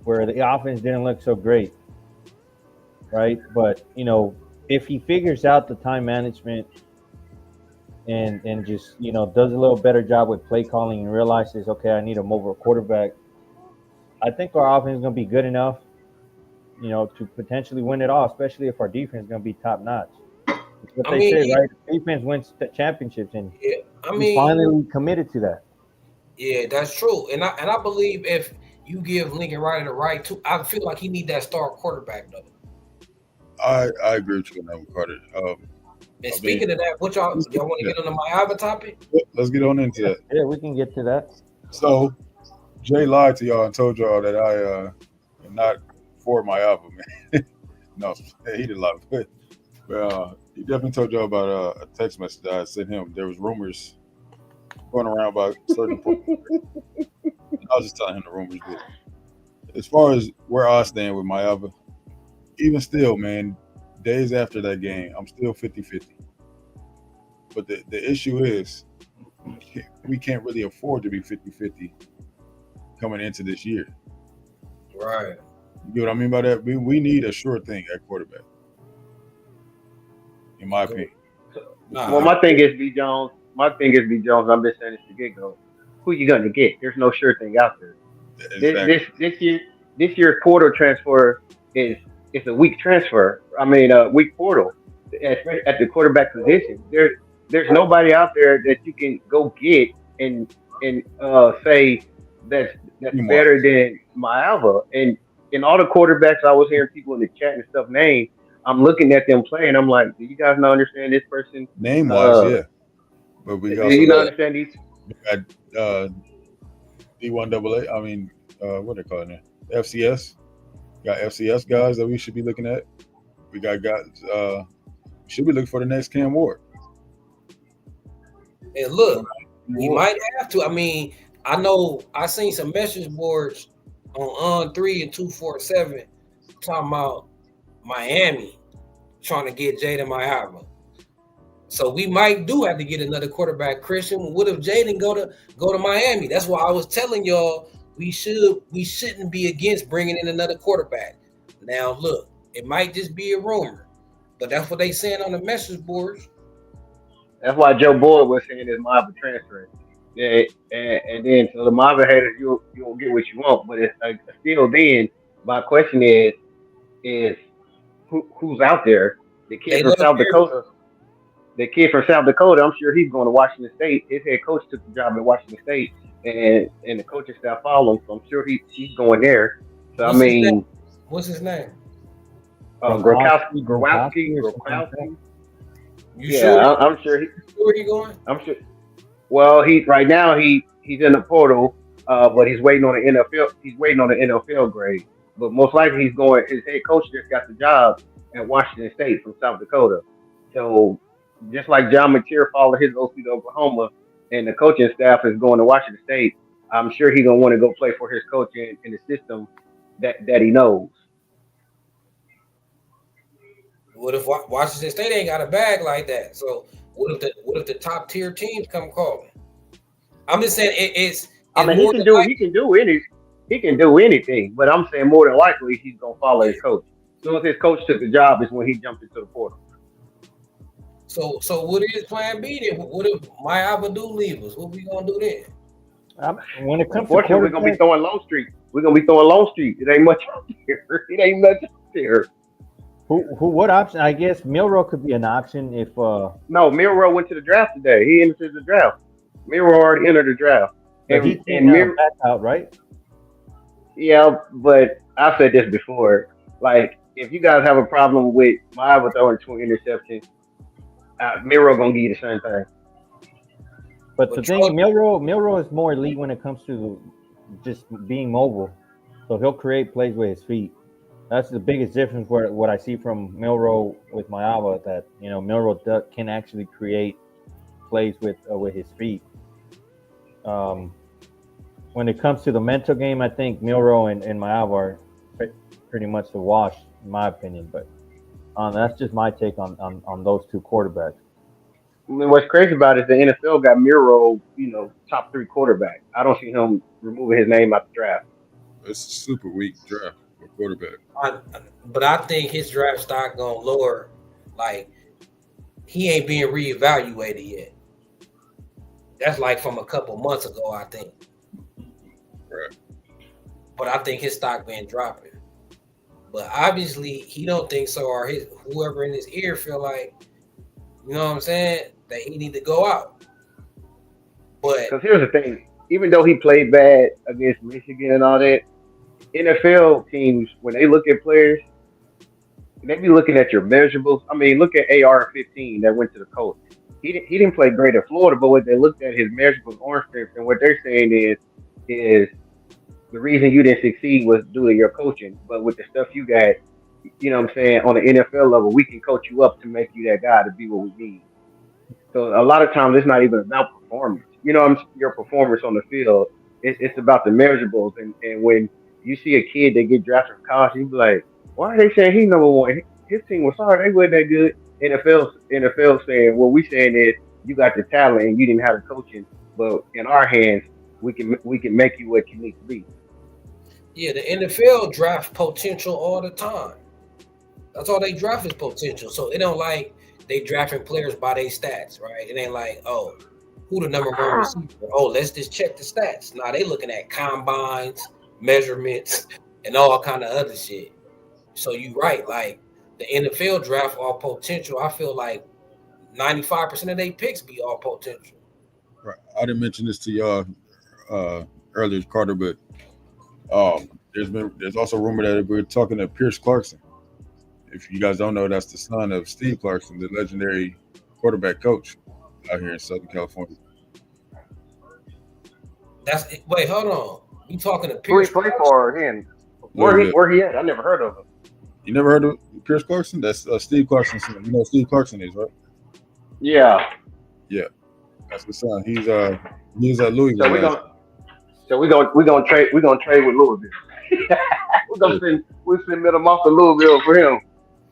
where the offense didn't look so great, right? But if he figures out the time management and just does a little better job with play calling and realizes, okay, I need a mobile quarterback, I think our offense is going to be good enough, to potentially win it all, especially if our defense is going to be top notch. It's what they say, right? Defense wins championships, and he finally committed to that. Yeah, that's true, and I believe if you give Lincoln Riley the right to, I feel like he need that star quarterback though. I agree with you on that one, Carter. And speaking of that, y'all want to get on the Miami topic? Let's get on into that. Yeah, we can get to that. So Jay lied to y'all and told y'all that I am not for my album, man. No, he didn't lie. But he definitely told y'all about a text message that I sent him. There was rumors going around about certain I was just telling him the rumors. But as far as where I stand with my album, even still, man, days after that game, I'm still 50-50. But the issue is we can't really afford to be 50-50 coming into this year. Right. You get what I mean by that? We need a sure thing at quarterback, in my opinion. Well, my thing is B. Jones. I've been saying this to get go. Who you gonna get? There's no sure thing out there. Exactly. This year's portal transfer is a weak transfer. I mean, a weak portal at the quarterback position. There's nobody out there that you can go get and say that's better than Miami. And in all the quarterbacks I was hearing people in the chat and stuff name, I'm looking at them playing. I'm like, do you guys not understand this person? Name wise, yeah. But we also do you not understand these? We got D1AA. I mean, what they call it now? FCS. Got FCS guys that we should be looking at. We got guys. Should be looking for the next Cam Ward. And look, we might have to. I mean, I know I seen some message boards on 3 and 247 talking about Miami trying to get Jaden Miami. So we might do have to get another quarterback. Christian, what if Jaden go to Miami? That's why I was telling y'all we shouldn't be against bringing in another quarterback. Now, look, it might just be a rumor, but that's what they saying on the message boards. That's why Joe Boyd was saying his Marvin transfer. Yeah, and then so the Marvin haters, you will get what you want, but it's still then. My question is who's out there? The kid They from love South Perry. Dakota. The kid from South Dakota. I'm sure he's going to Washington State. His head coach took the job at Washington State, and the coaching staff follow him. So I'm sure he's going there. So I What's his name? mean, What's his name? Grokowski. You Yeah, sure? I'm sure. Where he going? I'm sure. Well, right now he's in the portal, but he's waiting on the NFL. He's waiting on the NFL grade. But most likely he's going. His head coach just got the job at Washington State from South Dakota. So just like John McTeer followed his OC to Oklahoma, and the coaching staff is going to Washington State, I'm sure he's gonna want to go play for his coach in the system that he knows. What if Washington State ain't got a bag like that? So what if the top tier teams come calling? I'm just saying it's I mean, he can do anything, but I'm saying more than likely he's gonna follow his coach. As soon as his coach took the job is when he jumped into the portal. So what is Plan B then? What if Maya Abdul leave us? What we gonna do then? When it comes to Unfortunately, we're gonna be throwing Long Street. It ain't much out there. It ain't much out there. what option? I guess Milrow could be an option if No, Milrow went to the draft today. He entered the draft. Milrow already entered the draft. he back out, right? Yeah, but I've said this before. Like, if you guys have a problem with Maya throwing 2 interceptions, Milrow gonna give you the same thing. But the thing, Milrow is more elite when it comes to just being mobile. So he'll create plays with his feet. That's the biggest difference. What I see from Milrow with Mayava, that Milrow can actually create plays with his feet. When it comes to the mental game, I think Milrow and Mayava are pretty much the wash, in my opinion. But that's just my take on those two quarterbacks. I mean, what's crazy about it is the NFL got Miro, top 3 quarterback. I don't see him removing his name out the draft. It's a super weak draft for quarterback. But I think his draft stock gonna lower. Like, he ain't being reevaluated yet. That's like from a couple months ago, I think. Right. But I think his stock been dropping. But obviously, he don't think so, or whoever in his ear feel like, you know what I'm saying, that he need to go out. But because here's the thing, even though he played bad against Michigan and all that, NFL teams, when they look at players, they be looking at your measurables. I mean, look at AR-15 that went to the coach. He didn't play great at Florida, but what they looked at his measurables on strength, and what they're saying is the reason you didn't succeed was due to your coaching. But with the stuff you got, you know what I'm saying, on the NFL level, we can coach you up to make you that guy to be what we need. So a lot of times it's not even about performance. Your performance on the field. It's about the measurables. And when you see a kid that get drafted from college, you be like, why are they saying he's number one? His team was sorry, they wasn't that good. NFL saying, what we saying is you got the talent and you didn't have the coaching, but in our hands, we can make you what you need to be. Yeah, the NFL draft potential all the time. That's all they draft is potential. So it don't like they drafting players by their stats, right? It ain't like, oh, who the number one receiver? Oh, let's just check the stats. Nah, they looking at combines, measurements, and all kind of other shit. So you right, like the NFL draft all potential. I feel like 95% of their picks be all potential. Right. I didn't mention this to y'all earlier, Carter, but there's also rumor that we're talking to Pierce Clarkson. If you guys don't know, that's the son of Steve Clarkson, the legendary quarterback coach out here in Southern California. Wait, hold on. You talking to Pierce? Who he play for him? Where he at? I never heard of him. You never heard of Pierce Clarkson? That's Steve Clarkson's son. You know who Steve Clarkson is, right? Yeah. Yeah. That's the son. He's at Louisville. So we're gonna trade with Louisville. we'll send him off to Louisville for him.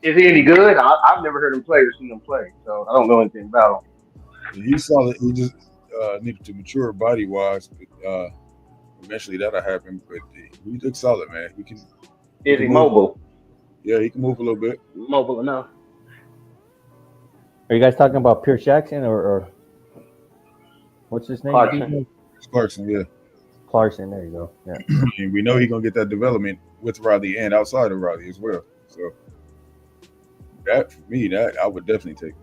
Is he any good? I've never heard him play or seen him play, so I don't know anything about him. He's solid. He just needed to mature body wise, but eventually that'll happen. But he looks solid, man. He Is he can move. mobile? Yeah, he can move a little bit. Mobile enough. Are you guys talking about Pierce Jackson or what's his name? Clarkson. Clarkson, yeah. Clarkson. There you go. Yeah. And we know he's gonna get that development with Riley and outside of Riley as well. So that for me, that I would definitely take.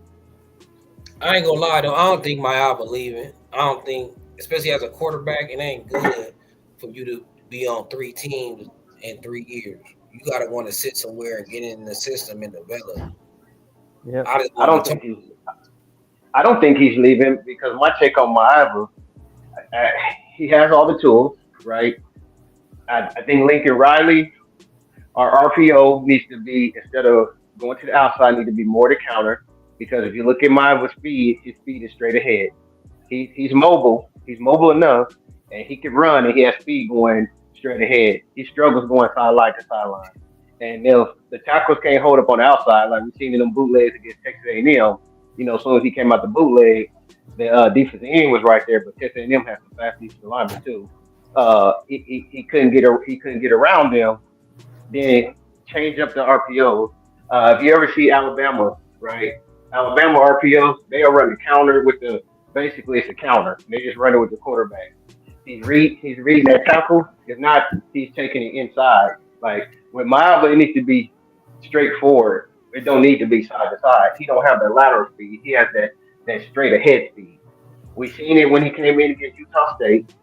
I ain't gonna lie though. I don't think Mayava leaving. I don't think, especially as a quarterback, it ain't good for you to be on 3 teams in 3 years. You gotta want to sit somewhere and get in the system and develop. Yeah. I don't think he's leaving because my take on Maeva, he has all the tools, right? I think Lincoln Riley, our RPO needs to be, instead of going to the outside, need to be more to counter. Because if you look at Maeva's speed, his speed is straight ahead. He's mobile. He's mobile enough, and he can run, and he has speed going straight ahead. He struggles going sideline to sideline. And if the tackles can't hold up on the outside, like we've seen in them bootlegs against Texas A&M, as soon as he came out the bootleg, the defensive end was right there, but Texas A&M has some fast defensive linemen too. He couldn't get around them. Then change up the RPOs. If you ever see Alabama, right? Alabama RPOs, they'll run the counter with basically it's a counter. They just run it with the quarterback. He's reading that tackle. If not, he's taking it inside. Like with Maeva, it needs to be straightforward. It don't need to be side to side. He don't have that lateral speed. He has that straight ahead speed. We seen it when he came in against Utah State,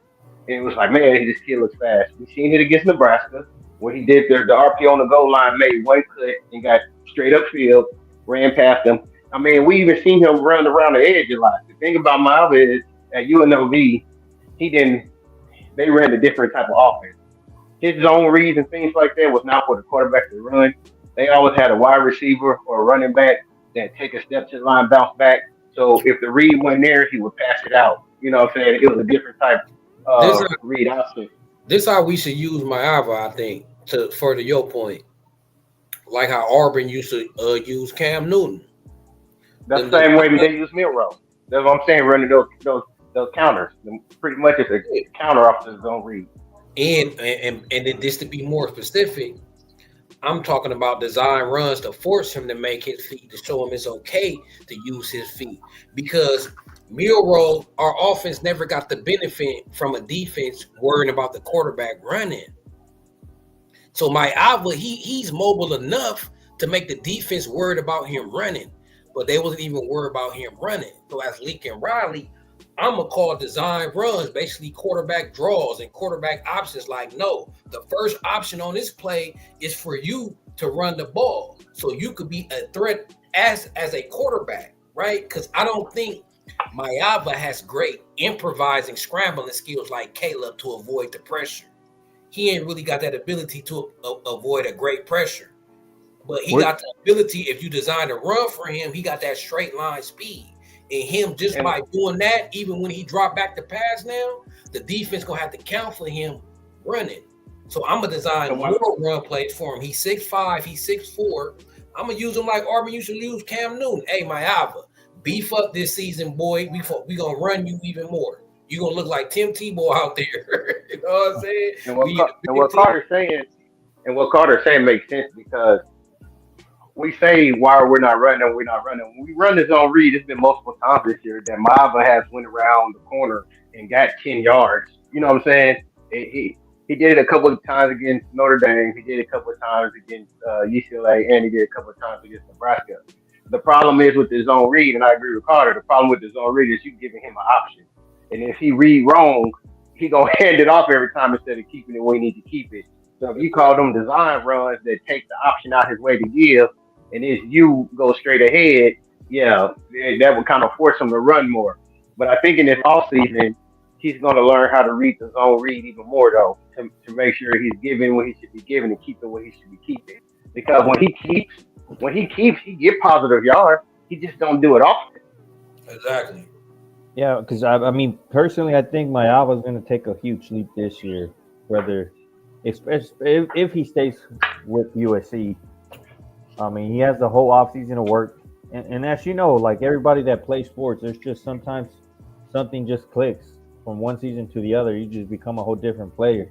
and it was like, man, this kid looks fast. We seen it against Nebraska when he did the RPO on the goal line, made one cut and got straight up field, ran past him. I mean, we even seen him run around the edge a lot. The thing about Maeva is at UNLV, they ran a different type of offense. His zone reads and things like that was not for the quarterback to run. They always had a wide receiver or a running back that take a step to the line, bounce back. So if the read went there, he would pass it out. You know what I'm saying? It was a different type of read option. This how we should use Mayava, I think, to further your point. Like how Auburn used to use Cam Newton. That's the same way they use Milrow. That's what I'm saying, running those counters. Pretty much it's a counter off the zone read. And then just to be more specific, I'm talking about design runs to force him to make his feet, to show him it's okay to use his feet. Because Milrow, our offense never got the benefit from a defense worrying about the quarterback running. So Mayava, he's mobile enough to make the defense worried about him running, but they wasn't even worried about him running. So as Lincoln Riley, I'm gonna call design runs basically quarterback draws and quarterback options. Like, no, the first option on this play is for you to run the ball, so you could be a threat as a quarterback, right? Because I don't think Mayava has great improvising, scrambling skills like Caleb to avoid the pressure. He ain't really got that ability to avoid a great pressure, but he got the ability. If you design a run for him, he got that straight line speed. And him just by doing that, even when he dropped back the pass now, the defense gonna have to count for him running. So I'm gonna design more run plays for him. He's 6'5", he's 6'4". I'm gonna use him like Auburn used to use Cam Newton. Hey, Mayava, beef up this season, boy. We gonna run you even more. You gonna look like Tim Tebow out there. You know what I'm saying? And what Carter's saying makes sense because we say why we're not running. When we run the zone read, it's been multiple times this year that Maeva has went around the corner and got 10 yards. You know what I'm saying? He did it a couple of times against Notre Dame. He did it a couple of times against UCLA, and he did it a couple of times against Nebraska. The problem is with the zone read, and I agree with Carter. The problem with the zone read is you giving him an option, and if he read wrong, he gonna hand it off every time instead of keeping it where he need to keep it. So if you call them design runs that take the option out his way to give, and if you go straight ahead, yeah, that would kind of force him to run more. But I think in this offseason, he's going to learn how to read the zone read even more, though, to make sure he's giving what he should be giving and keeping what he should be keeping. Because when he keeps, he get positive yards. He just don't do it often. Exactly. Yeah, because I mean, personally, I think Mayava is going to take a huge leap this year, whether if he stays with USC. I mean, he has the whole offseason to work. And as you know, like everybody that plays sports, there's just sometimes something just clicks. from one season to the other, you just become a whole different player.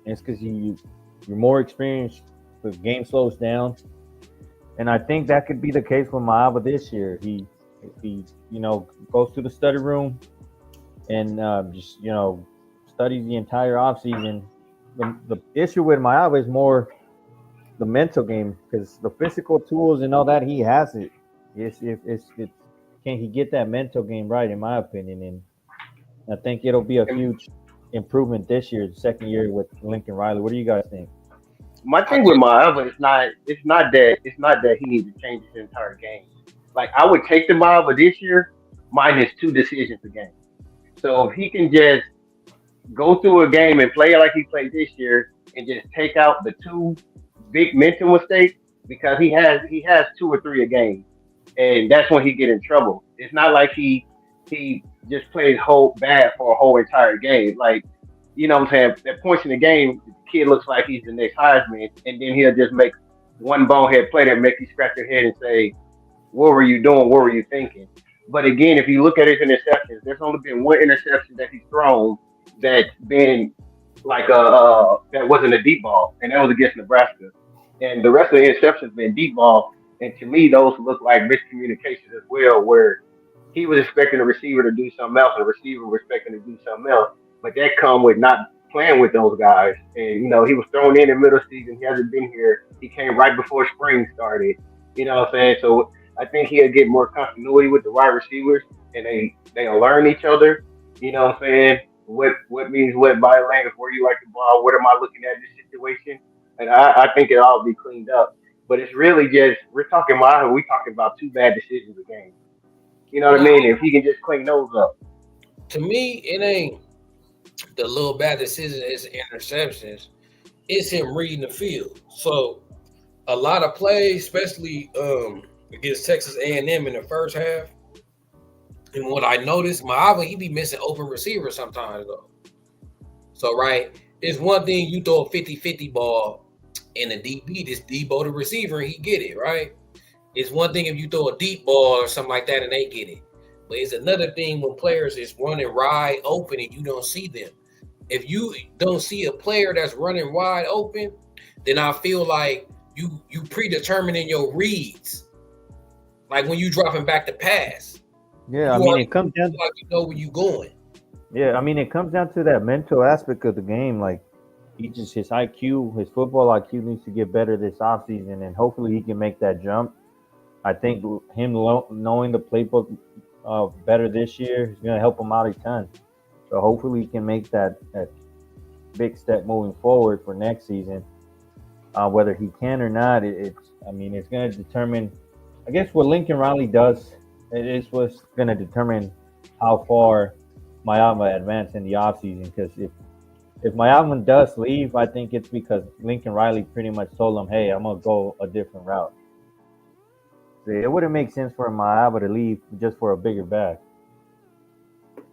And it's because you're more experienced. The game slows down, and I think that could be the case with Maava this year. If he goes to the study room and just studies the entire offseason. The issue with Maava is more the mental game because the physical tools and all that he has it. It's can he get that mental game right? In my opinion, and I think it'll be a huge improvement this year, the second year with Lincoln Riley. What do you guys think? My I thing with think Maava is not that he needs to change his entire game. Like I would take the Maava this year, minus 2 decisions a game. So if he can just go through a game and play like he played this year, and just take out the two big mental mistakes because he has 2 or 3 a game, and that's when he get in trouble. It's not like he just plays whole bad for a whole entire game. Like what I'm saying, at points in the game, the kid looks like he's the next Heisman, and then he'll just make one bonehead play that make you scratch your head and say, "What were you doing? What were you thinking?" But again, if you look at his interceptions, there's only been one interception that he's thrown that's been like that wasn't a deep ball, and that was against Nebraska. And the rest of the interceptions been deep ball, and to me, those look like miscommunications as well, where he was expecting the receiver to do something else, and the receiver was expecting to do something else. But that come with not playing with those guys. And he was thrown in the middle season. He hasn't been here. He came right before spring started. You know what I'm saying? So I think he'll get more continuity with the wide receivers, and they'll learn each other. You know what I'm saying? What means what by language? Where you like the ball? What am I looking at in this situation? And I think it'll all be cleaned up. But it's really just we're talking about 2 bad decisions a game. You know what I no, mean? If he can just clean those up. to me, it ain't the little bad decision is interceptions. It's him reading the field. So a lot of plays, especially against Texas A&M in the first half. And what I noticed, Maava, he be missing open receivers sometimes though. So right, it's one thing you throw a 50-50 ball in a DB, this Debo the receiver, and he get it, right? It's one thing if you throw a deep ball or something like that and they get it. But it's another thing when players is running wide open and you don't see them. If you don't see a player that's running wide open, then I feel like you predetermining your reads. Like when you dropping back to pass, Yeah, I you mean already it comes down. feel like you know where you going. Yeah, I mean it comes down to that mental aspect of the game. Like his IQ, his football IQ needs to get better this offseason, and hopefully he can make that jump. I think him knowing the playbook better this year is going to help him out a ton. So hopefully he can make that big step moving forward for next season. Whether he can or not, it's going to determine. I guess what Lincoln Riley does, it is what's going to determine how far Mayama advanced in the offseason. Because if Mayama does leave, I think it's because Lincoln Riley pretty much told him, "Hey, I'm gonna go a different route." So it wouldn't make sense for Mayama to leave just for a bigger back.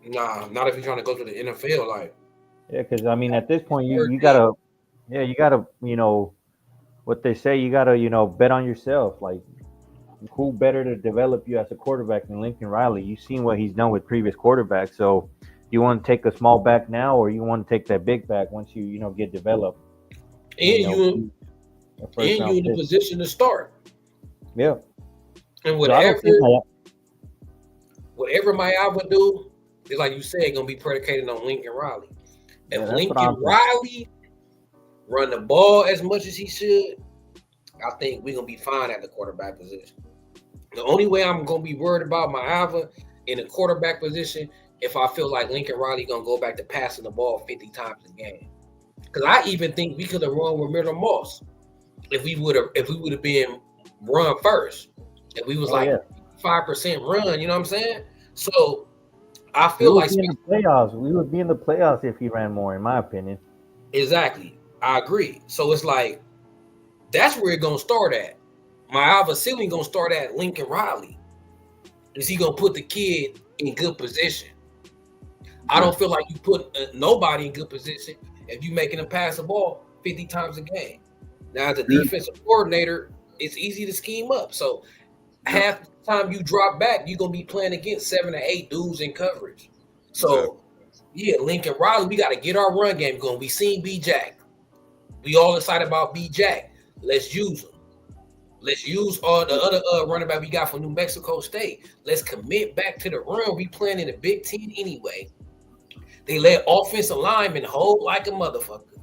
Nah, not if you're trying to go to the NFL. Like, Yeah, because I mean, at this point, third you team. gotta, yeah, you gotta, what they say, you gotta, bet on yourself. Like, who better to develop you as a quarterback than Lincoln Riley? You've seen what he's done with previous quarterbacks. So, you want to take a small back now, or you want to take that big back once you, get developed and And you be a first round in the pick. position to start. Yeah. And So I don't think whatever Mayava do, is like you said, gonna be predicated on Lincoln Riley. yeah, If that's what I'm Lincoln thinking. Riley run the ball as much as he should, I think we're gonna be fine at the quarterback position. The only way I'm gonna be worried about Mayava in the quarterback position if I feel like Lincoln Riley gonna go back to passing the ball 50 times a game. Because I even think we could have run with Miller Moss if we would have been run first. If we was Oh like yeah, 5% run, you know what I'm saying? So I we feel would like be in the playoffs. We would be in the playoffs if he ran more, in my opinion. exactly. I agree. So it's like that's where it's gonna start at. My ceiling gonna start at Lincoln Riley. Is he gonna put the kid in good position? I don't feel like you put nobody in good position if you making him pass the ball 50 times a game. Now, as a defensive coordinator, it's easy to scheme up. So half the time you drop back, you're gonna be playing against 7 or 8 dudes in coverage. So Yeah, Lincoln Riley, we got to get our run game going. We seen B Jack. We all excited about B Jack. Let's use him. Let's use all the other running back we got from New Mexico State. Let's commit back to the run. We playing in the Big Ten anyway. They let offensive linemen hold like a motherfucker.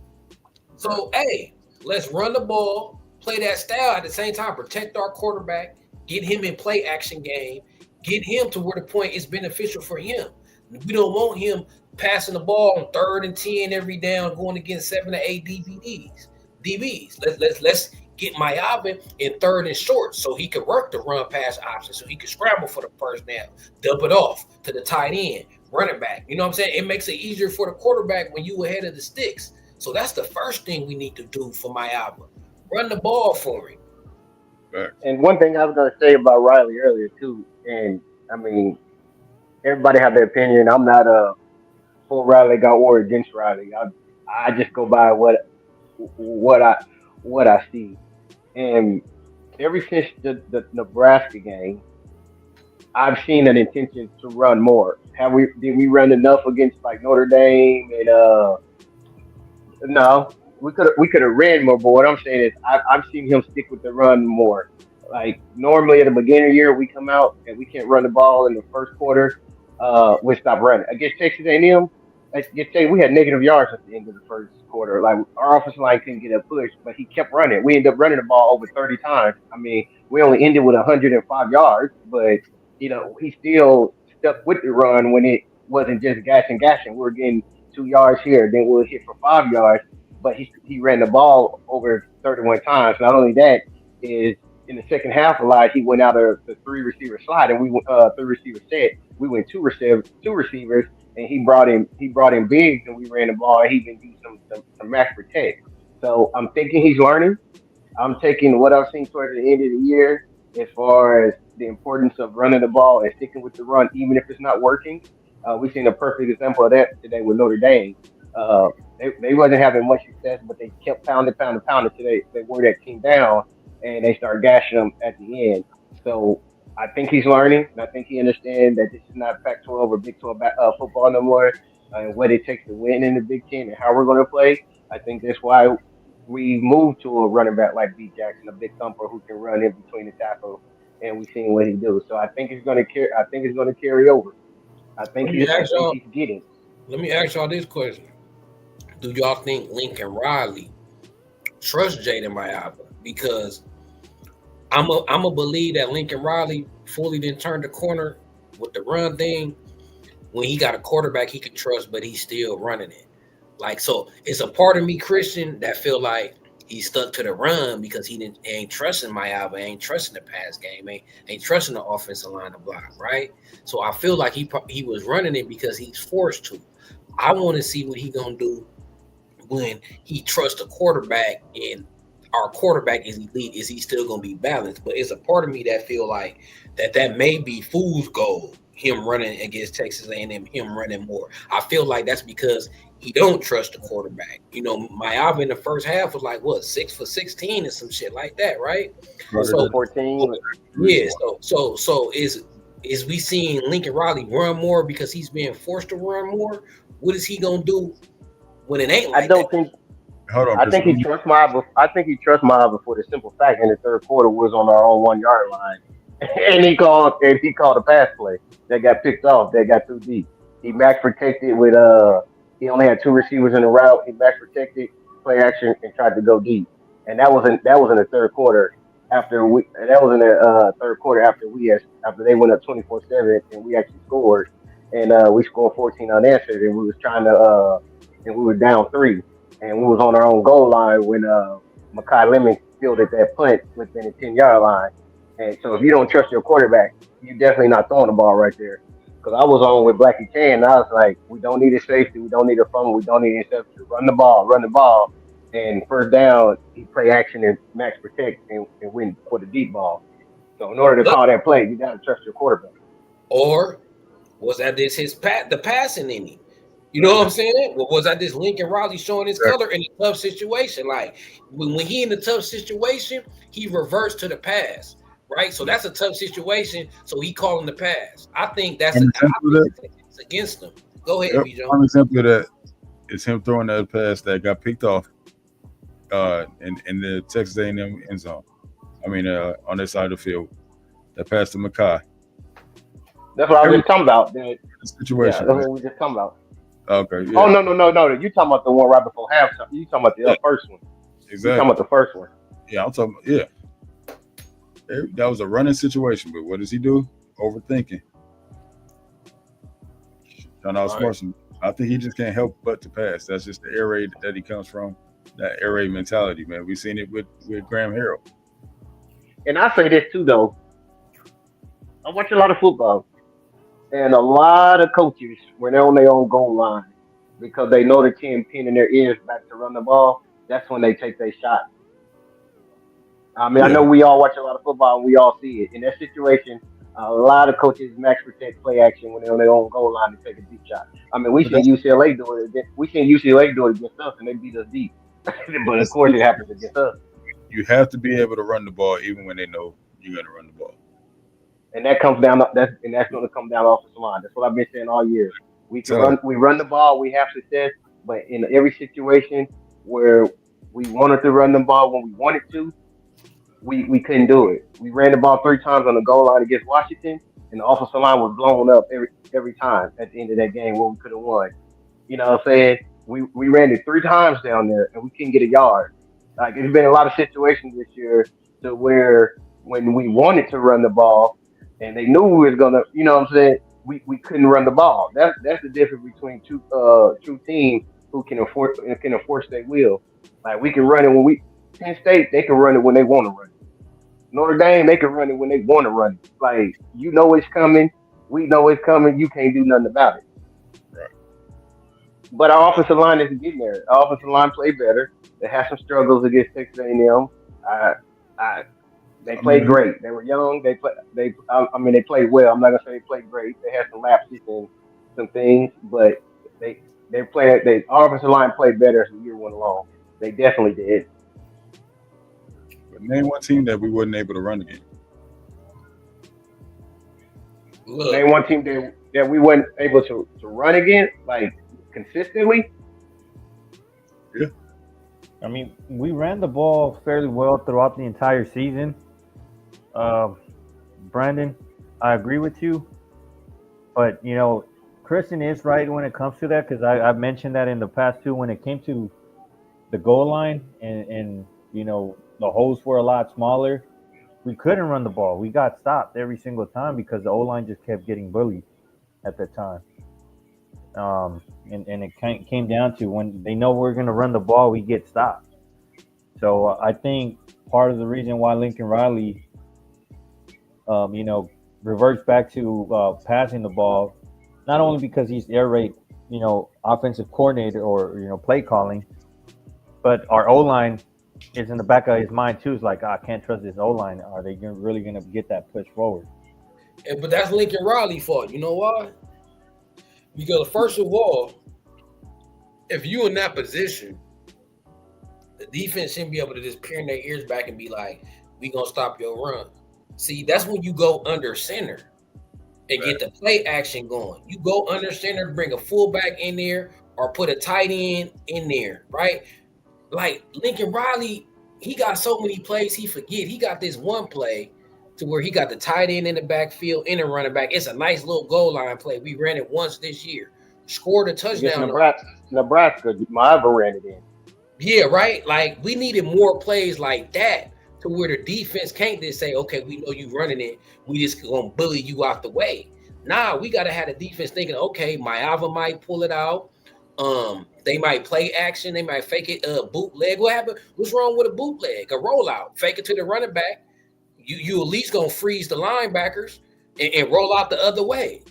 So, hey, let's run the ball, play that style at the same time, protect our quarterback, get him in play action game, get him to where the point is beneficial for him. We don't want him passing the ball on 3rd and 10 every down, going against 7 to 8 DBs. Let's get Mayavan in 3rd and short so he could work the run pass option, so he could scramble for the first down, dump it off to the tight end, running back. You know what I'm saying? It makes it easier for the quarterback when you ahead of the sticks. So that's the first thing we need to do for Mayavan. Run the ball for him. And one thing I was going to say about Riley earlier too, and I mean, everybody have their opinion. I'm not a for Riley guy or against Riley. I just go by what I see. And ever since the Nebraska game, I've seen an intention to run more. Did we run enough against like Notre Dame and no, we could have ran more. But what I'm saying is, I've seen him stick with the run more. Like normally at the beginning of the year, we come out and we can't run the ball in the first quarter. We stop running against Texas A&M. Let's just say we had negative yards at the end of the first quarter. Like our offensive line couldn't get a push, but he kept running. We ended up running the ball over 30 times. I mean, we only ended with 105 yards, but he still stuck with the run when it wasn't just gashing. We were getting 2 yards here, then we'll hit for 5 yards. But he ran the ball over 31 times. Not only that, is in the second half a lot, he went out of the 3-receiver slot and we went 3-receiver set. We went two receivers, and he brought in Biggs and we ran the ball. And he even used some max protect. So I'm thinking he's learning. I'm taking what I've seen towards the end of the year as far as the importance of running the ball and sticking with the run, even if it's not working. We've seen a perfect example of that today with Notre Dame. They wasn't having much success, but they kept pounding till they wore that team down, and they started gashing them at the end. So I think he's learning, and I think he understands that this is not Pac-12 or Big 12 football no more, and what it takes to win in the Big Ten and how we're going to play. I think that's why we moved to a running back like B. Jackson, a big thumper who can run in between the tackles, and we've seen what he do. So I think it's going to carry. I think it's going to carry over. I think he's getting. Let me ask y'all this question: do y'all think Lincoln Riley trusts Jaden Mayavan? Because I'm a believe that Lincoln Riley fully didn't turn the corner with the run thing. When he got a quarterback he can trust, but he's still running it. Like, so it's a part of me, Christian, that feel like he's stuck to the run because he ain't trusting Mayavan, ain't trusting the pass game, ain't trusting the offensive line to block, right? So I feel like he was running it because he's forced to. I want to see what he gonna do when he trusts the quarterback and our quarterback is elite. Is he still gonna be balanced? But it's a part of me that feel like that may be fool's gold. Him running against Texas A&M, him running more. I feel like that's because he don't trust the quarterback. Mayavan in the first half was like 6 for 16 or some shit like that, right? So 14. Yeah. So is we seeing Lincoln Riley run more because he's being forced to run more? What is he gonna do when it ain't like that? Hold on. I think he trusts Mayavan for the simple fact in the third quarter was on our own 1 yard line. And he called a pass play that got picked off, that got too deep. He max protected with he only had 2 receivers in the route. He max protected, play action, and tried to go deep. And that was in the third quarter after after they went up 24-7 and we actually scored. And we scored 14 unanswered, and we was trying to and we were down 3, and we was on our own goal line when Makai Lemon fielded that punt within the 10-yard line. And so if you don't trust your quarterback, you're definitely not throwing the ball right there. Because I was on with Blackie K, and I was like, we don't need a safety, we don't need a fumble, we don't need an interception. Run the ball. And first down, he play action and max protect and win for the deep ball. So in order to call that play, you got to trust your quarterback. Or was that this the passing in him? You know what I'm saying? Was that this Lincoln Riley showing his color in a tough situation? Like when he in a tough situation, he reverts to the pass. Right, so that's a tough situation. So he calling the pass. I think it's against him. Go ahead, Yep. B. Jones. One example of that is him throwing that pass that got picked off in the Texas A&M end zone. I mean, on that side of the field, that pass to Makai. That's what I was Every just talking about. Yeah, situation, that's man. what we just talking about. Okay, Oh yeah, no! You talking about the one right before halftime? You talking about the yeah, first one? You talking exactly. about the first one? Yeah, I'm talking. Yeah, that was a running situation, but what does he do? Overthinking, trying to All right. outsmart him. I think he just can't help but to pass. That's just the air raid that he comes from. That air raid mentality, man. We've seen it with Graham Harrell. And I say this too, though. I watch a lot of football, and a lot of coaches when they're on their own goal line because they know the team pinning their ears back to run the ball. That's when they take their shot. I mean, I Yeah, know we all watch a lot of football and we all see it. In that situation, a lot of coaches max protect play action when they're on their own goal line to take a deep shot. I mean, we but seen UCLA do it. We seen UCLA do it against us, and they beat us deep. But of that's course, it happens against us, you have to be able to run the ball even when they know you're going to run the ball. and that comes down. That's going to come down off the line. That's what I've been saying all year. We can Tell run. We run the ball. We have success, but in every situation where we wanted to run the ball when we wanted to, we couldn't do it. We ran the ball 3 times on the goal line against Washington, and the offensive line was blown up every time at the end of that game where we could have won. You know what I'm saying? We ran it 3 times down there and we couldn't get a yard. Like there's been a lot of situations this year to where when we wanted to run the ball and they knew we was gonna, you know what I'm saying, we couldn't run the ball. That's the difference between two teams who can enforce their will. Like we can run it when we Penn State, they can run it when they want to run it. Notre Dame, they can run it when they want to run it. Like you know it's coming, we know it's coming. You can't do nothing about it. Right. But our offensive line isn't getting there. Our offensive line play better. They had some struggles against Texas A&M. I, I, they I played mean, great. They were young. They play. They. I mean, they played well. I'm not gonna say they played great. They had some lapses and some things, but they they played. They our offensive line played better as the year went along. They definitely did. name one team that we wasn't able to run against. Name Look, one team that we weren't able to run against like consistently. Yeah, I mean, we ran the ball fairly well throughout the entire season. Uh, Brandon, I agree with you, but Kristen is right when it comes to that because I've mentioned that in the past too. When it came to the goal line and the holes were a lot smaller, we couldn't run the ball. We got stopped every single time because the O line just kept getting bullied at that time. And it came down to when they know we're going to run the ball, we get stopped. So I think part of the reason why Lincoln Riley, reverts back to passing the ball, not only because he's air raid, offensive coordinator or play calling, but our O line is in the back of his mind too. It's like, I can't trust this O line. Are they really going to get that push forward? but that's Lincoln Riley fault. You know why? Because first of all, if you in that position, the defense shouldn't be able to just pin their ears back and be like, "We gonna stop your run." See, that's when you go under center and get the play action going. You go under center, bring a fullback in there, or put a tight end in there, right? Like Lincoln Riley, he got so many plays he forget. He got this one play to where he got the tight end in the backfield and the running back. It's a nice little goal line play. We ran it once this year, scored a Against touchdown. Nebraska, Marva ran it in. Yeah, right. Like we needed more plays like that to where the defense can't just say, "Okay, we know you running it. We just gonna bully you out the way." Nah, we gotta have the defense thinking, "Okay, Mayava might pull it out. They might play action. They might fake it. Bootleg. What happened? What's wrong with a bootleg? A rollout? Fake it to the running back. You at least gonna freeze the linebackers and roll out the other way,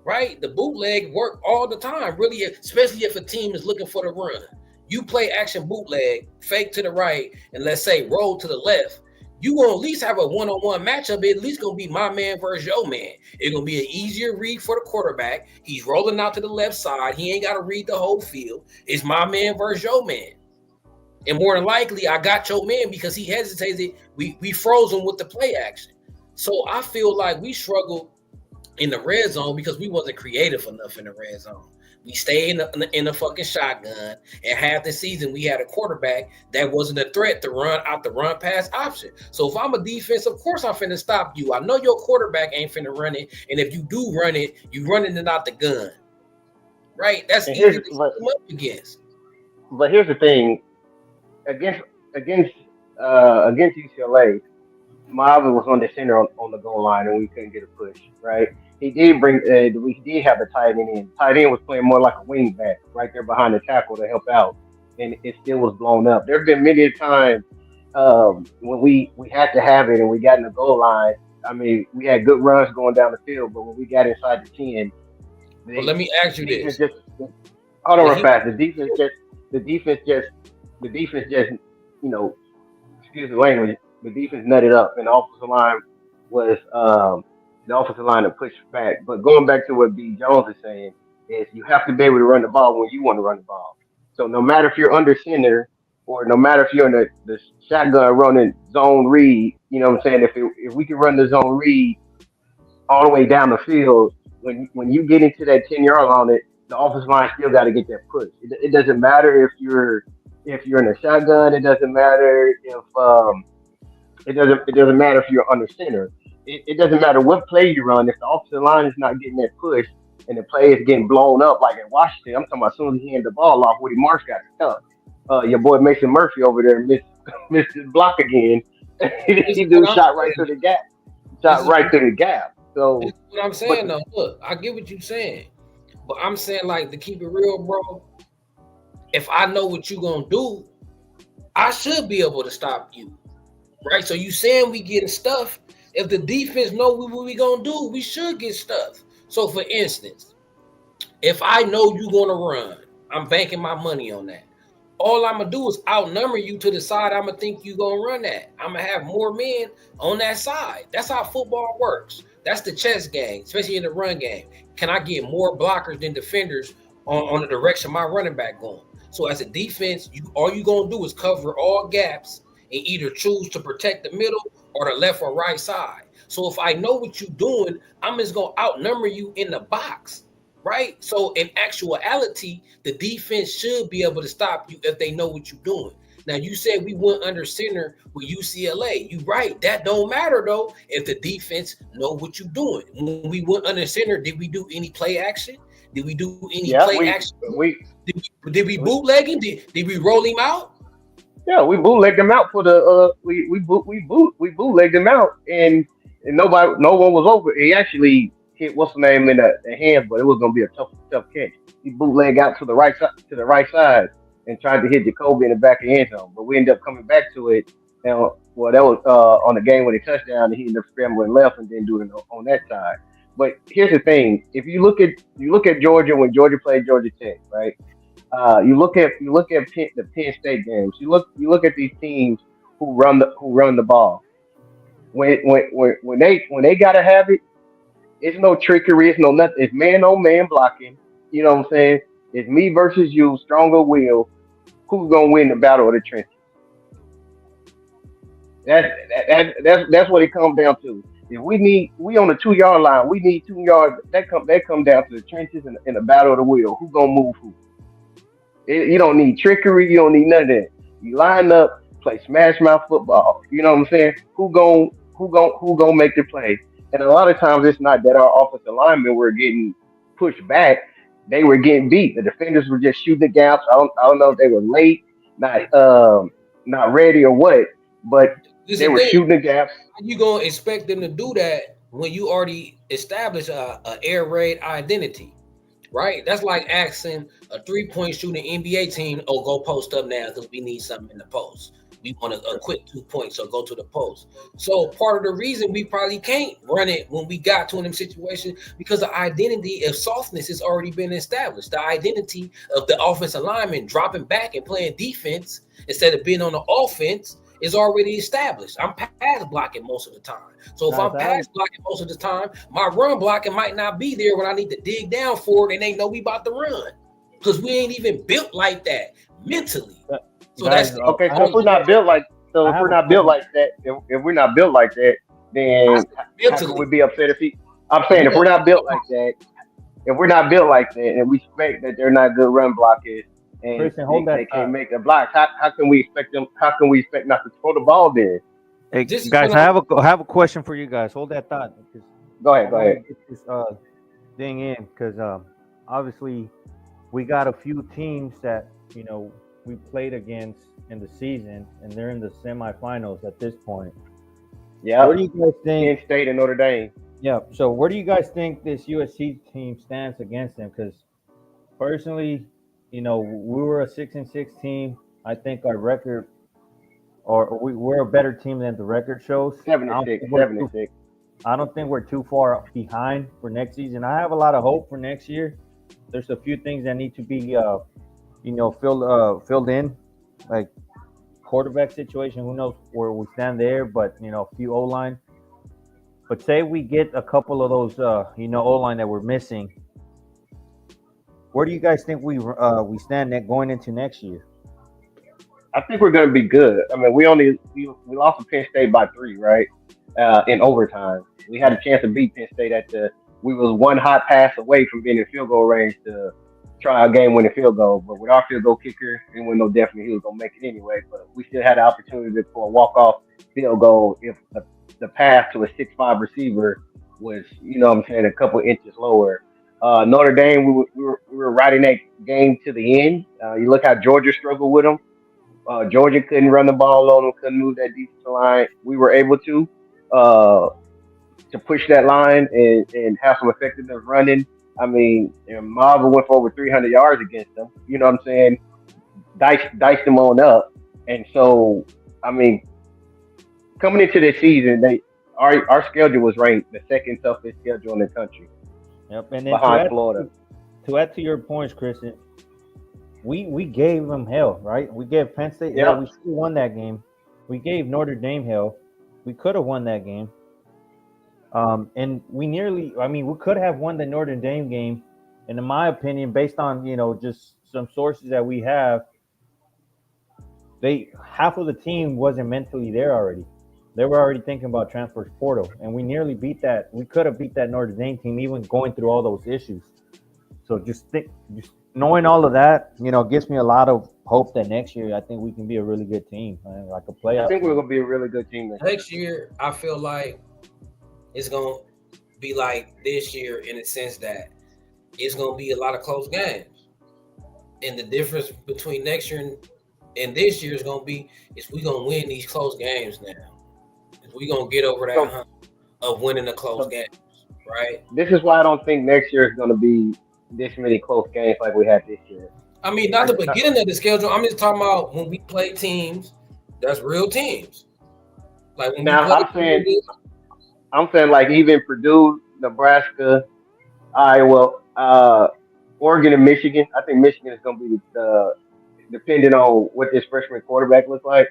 right? The bootleg work all the time, really, especially if a team is looking for the run. You play action bootleg, fake to the right, and let's say roll to the left. You gonna at least have a one-on-one matchup. It at least gonna be my man versus your man. It's gonna be an easier read for the quarterback. He's rolling out to the left side. He ain't got to read the whole field. It's my man versus your man. And more than likely, I got your man because he hesitated. We froze him with the play action. So I feel like we struggled in the red zone because we wasn't creative enough in the red zone. We stay in a fucking shotgun, and half the season we had a quarterback that wasn't a threat to run out the run pass option. So if I'm a defense, of course I'm finna stop you. I know your quarterback ain't finna run it, and if you do run it, you running it out the gun, right? That's And easy here's to come up against. but here's the thing against against against UCLA. Marvin was on the center on the goal line, and we couldn't get a push. Right? He did bring. We did have the tight end in. Tight end was playing more like a wing back, right there behind the tackle to help out, and it still was blown up. There have been many a time when we had to have it, and we got in the goal line. I mean, we had good runs going down the field, but when we got inside the 10, But let me ask the you defense this: just hold on when real he fast. The defense just you know excuse the language, the defense nutted up, and was the offensive line to push back. But going back to what B Jones is saying is you have to be able to run the ball when you want to run the ball. So no matter if you're under center or no matter if you're in the shotgun running zone read, you know what I'm saying? If we can run the zone read all the way down the field, when you get into that 10 yard on it, the offensive line still got to get that push. It doesn't matter if you're in a shotgun. It doesn't matter if it doesn't matter if you're under center. It doesn't matter what play you run. If the offensive line is not getting that push and the play is getting blown up, like in Washington, I'm talking about as soon as he handed the ball off, Woody Marsh got stuck. Your boy Mason Murphy over there missed his block again. this is He do what I'm shot right saying. through the gap. This Shot is right through the gap. this So, is what I'm but saying though. Look, I get what you're saying, but I'm saying like to keep it real, bro. If I know what you gonna do, I should be able to stop you, right? So you saying we getting stuff? If the defense know what we gonna do, we should get stuff. So for instance, if I know you gonna run, I'm banking my money on that. All I'm gonna do is outnumber you to the side I'm gonna think you gonna run at. I'm gonna have more men on that side. That's how football works. That's the chess game, especially in the run game. Can I get more blockers than defenders on the direction my running back going? So as a defense, all you gonna do is cover all gaps and either choose to protect the middle or the left or right side. So if I know what you're doing, I'm just gonna outnumber you in the box, right? So in actuality, the defense should be able to stop you if they know what you're doing. Now you said we went under center with UCLA. You right. That don't matter though if the defense know what you're doing. When we went under center, did we do any play action? Did we do any yeah, play action? we Did we bootleg him? Did we roll him out? yeah, we bootlegged them out for the we bootlegged them out and no one was over. He actually hit what's the name in the hands, but it was gonna be a tough catch. He bootleg out to the right side and tried to hit Jacoby in the back of the end zone, but we ended up coming back to it. And well, that was on the game with a touchdown, and he ended up scrambling left and then doing it on that side. But here's the thing: if you look at Georgia when Georgia played Georgia Tech, right? You look at the Penn State games. You look at these teams who run the ball. When they gotta have it, it's no trickery. It's no nothing. It's man on man blocking. You know what I'm saying? It's me versus you, stronger will. Who's gonna win the battle of the trenches? That's what it comes down to. If we on the 2 yard line, we need 2 yards. That come down to the trenches and the battle of the will. Who gonna move who? You don't need trickery. You don't need none of that. You line up, play smash mouth football. You know what I'm saying? Who gon' make the play? And a lot of times it's not that our offensive linemen were getting pushed back; they were getting beat. The defenders were just shooting the gaps. I don't know if they were late, not ready or what, but This they is the were thing. shooting the gaps. How you gonna expect them to do that when you already established a air raid identity? Right? That's like asking a 3-point shooting NBA team, oh, go post up now because we need something in the post. We want a quick 2 points, so go to the post. So part of the reason we probably can't run it when we got to them situations because the identity of softness has already been established. The identity of the offensive lineman dropping back and playing defense instead of being on the offense is already established. I'm pass blocking most of the time. So if I'm pass blocking most of the time, my run blocking might not be there when I need to dig down for it and they know we about to run. Because we ain't even built like that mentally. So Guys, that's Okay, so if we're not built like if we're not built like that, then how can we mentally. be upset if he? I'm saying if we're not built like that, if we're not built like that, and we expect that they're not good run blockers, and Christian, hold they that can't thought. make the blocks, how can we expect them? How can we expect not to throw the ball then? Hey, This is guys, what I'm. I have a question for you guys. Hold that thought because Go I ahead, go want to ahead. get this thing in because obviously we got a few teams that we played against in the season, and they're in the semifinals at this point. Where Yep, do you guys Penn think? State and Notre Dame. Yeah. So where do you guys think this USC team stands against them? Because personally, we were a 6-6 team. I think our record, or we're a better team than the record shows. Seven I and don't six, think we're seven and too six. I don't think we're too far behind for next season. I have a lot of hope for next year. There's a few things that need to be, filled in, like quarterback situation. Who knows where we stand there? But a few O line. But say we get a couple of those, O line that we're missing. Where do you guys think we stand going into next year? I think we're going to be good. I mean, we lost to Penn State by 3, right? In overtime, we had a chance to beat Penn State at the. We was one hot pass away from being in field goal range to try a game-winning field goal, but with our field goal kicker, it was no definitely he was going to make it anyway. But we still had the opportunity for a walk-off field goal if the pass to a 6'5" receiver was, what I'm saying, a couple inches lower. Notre Dame, we were riding that game to the end. You look how Georgia struggled with them. Georgia couldn't run the ball on them, couldn't move that defensive line. We were able uh, to push that line and have some effectiveness running. I mean, Marvel went for over 300 yards against them. You know what I'm saying? Diced them on up. And so, I mean, coming into this season, our schedule was ranked the second toughest schedule in the country, Yep. And then behind Florida. to add to your points, Christian, we gave them hell, right? We gave Penn State hell. Yep. We still won that game. We gave Notre Dame hell. We could have won that game. And we could have won the Notre Dame game. And in my opinion, based on just some sources that we have, they half of the team wasn't mentally there already. They were already thinking about transfer portal, and we nearly beat that. We could have beat that Notre Dame team, even going through all those issues. So just knowing all of that, gives me a lot of hope that next year I think we can be a really good team, man, like a I playoff think we're team. going to be a really good team this year. Next year, I feel like it's gonna be like this year in the sense that it's gonna be a lot of close games. And the difference between next year and this year is gonna be is we gonna win these close games now. Is we gonna get over that So, hump of winning the close so games, right? this is why I don't think next year is going to be this many close games like we had this year. I mean, not the beginning of the schedule. I'm just talking about when we play teams that's real teams. Like when we Now play I'm saying like even Purdue, Nebraska, Iowa, Oregon, and Michigan. I think Michigan is going to be depending on what this freshman quarterback looks like.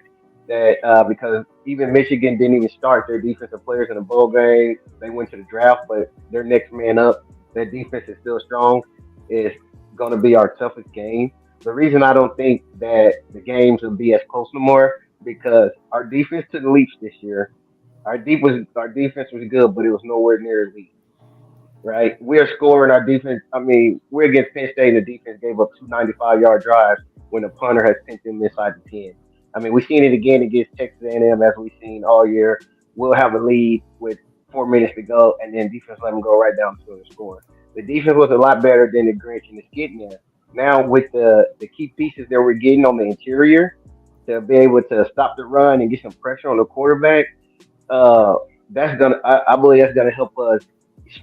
That because even Michigan didn't even start their defensive players in the bowl game. They went to the draft, but their next man up, their defense is still strong. Is going to be our toughest game. The reason I don't think that the games will be as close no more because our defense took leaps this year. Our defense was good, but it was nowhere near elite. Right? We are scoring our defense. I mean, we're against Penn State, and the defense gave up 295-yard drives when the punter has pinned them inside the 10. I mean, we've seen it again against Texas A&M as we've seen all year. We'll have a lead with 4 minutes to go, and then defense let them go right down to the score. The defense was a lot better than the Grinch and the Skid there. Now with the key pieces that we're getting on the interior to be able to stop the run and get some pressure on the quarterback, uh, I believe that's gonna help us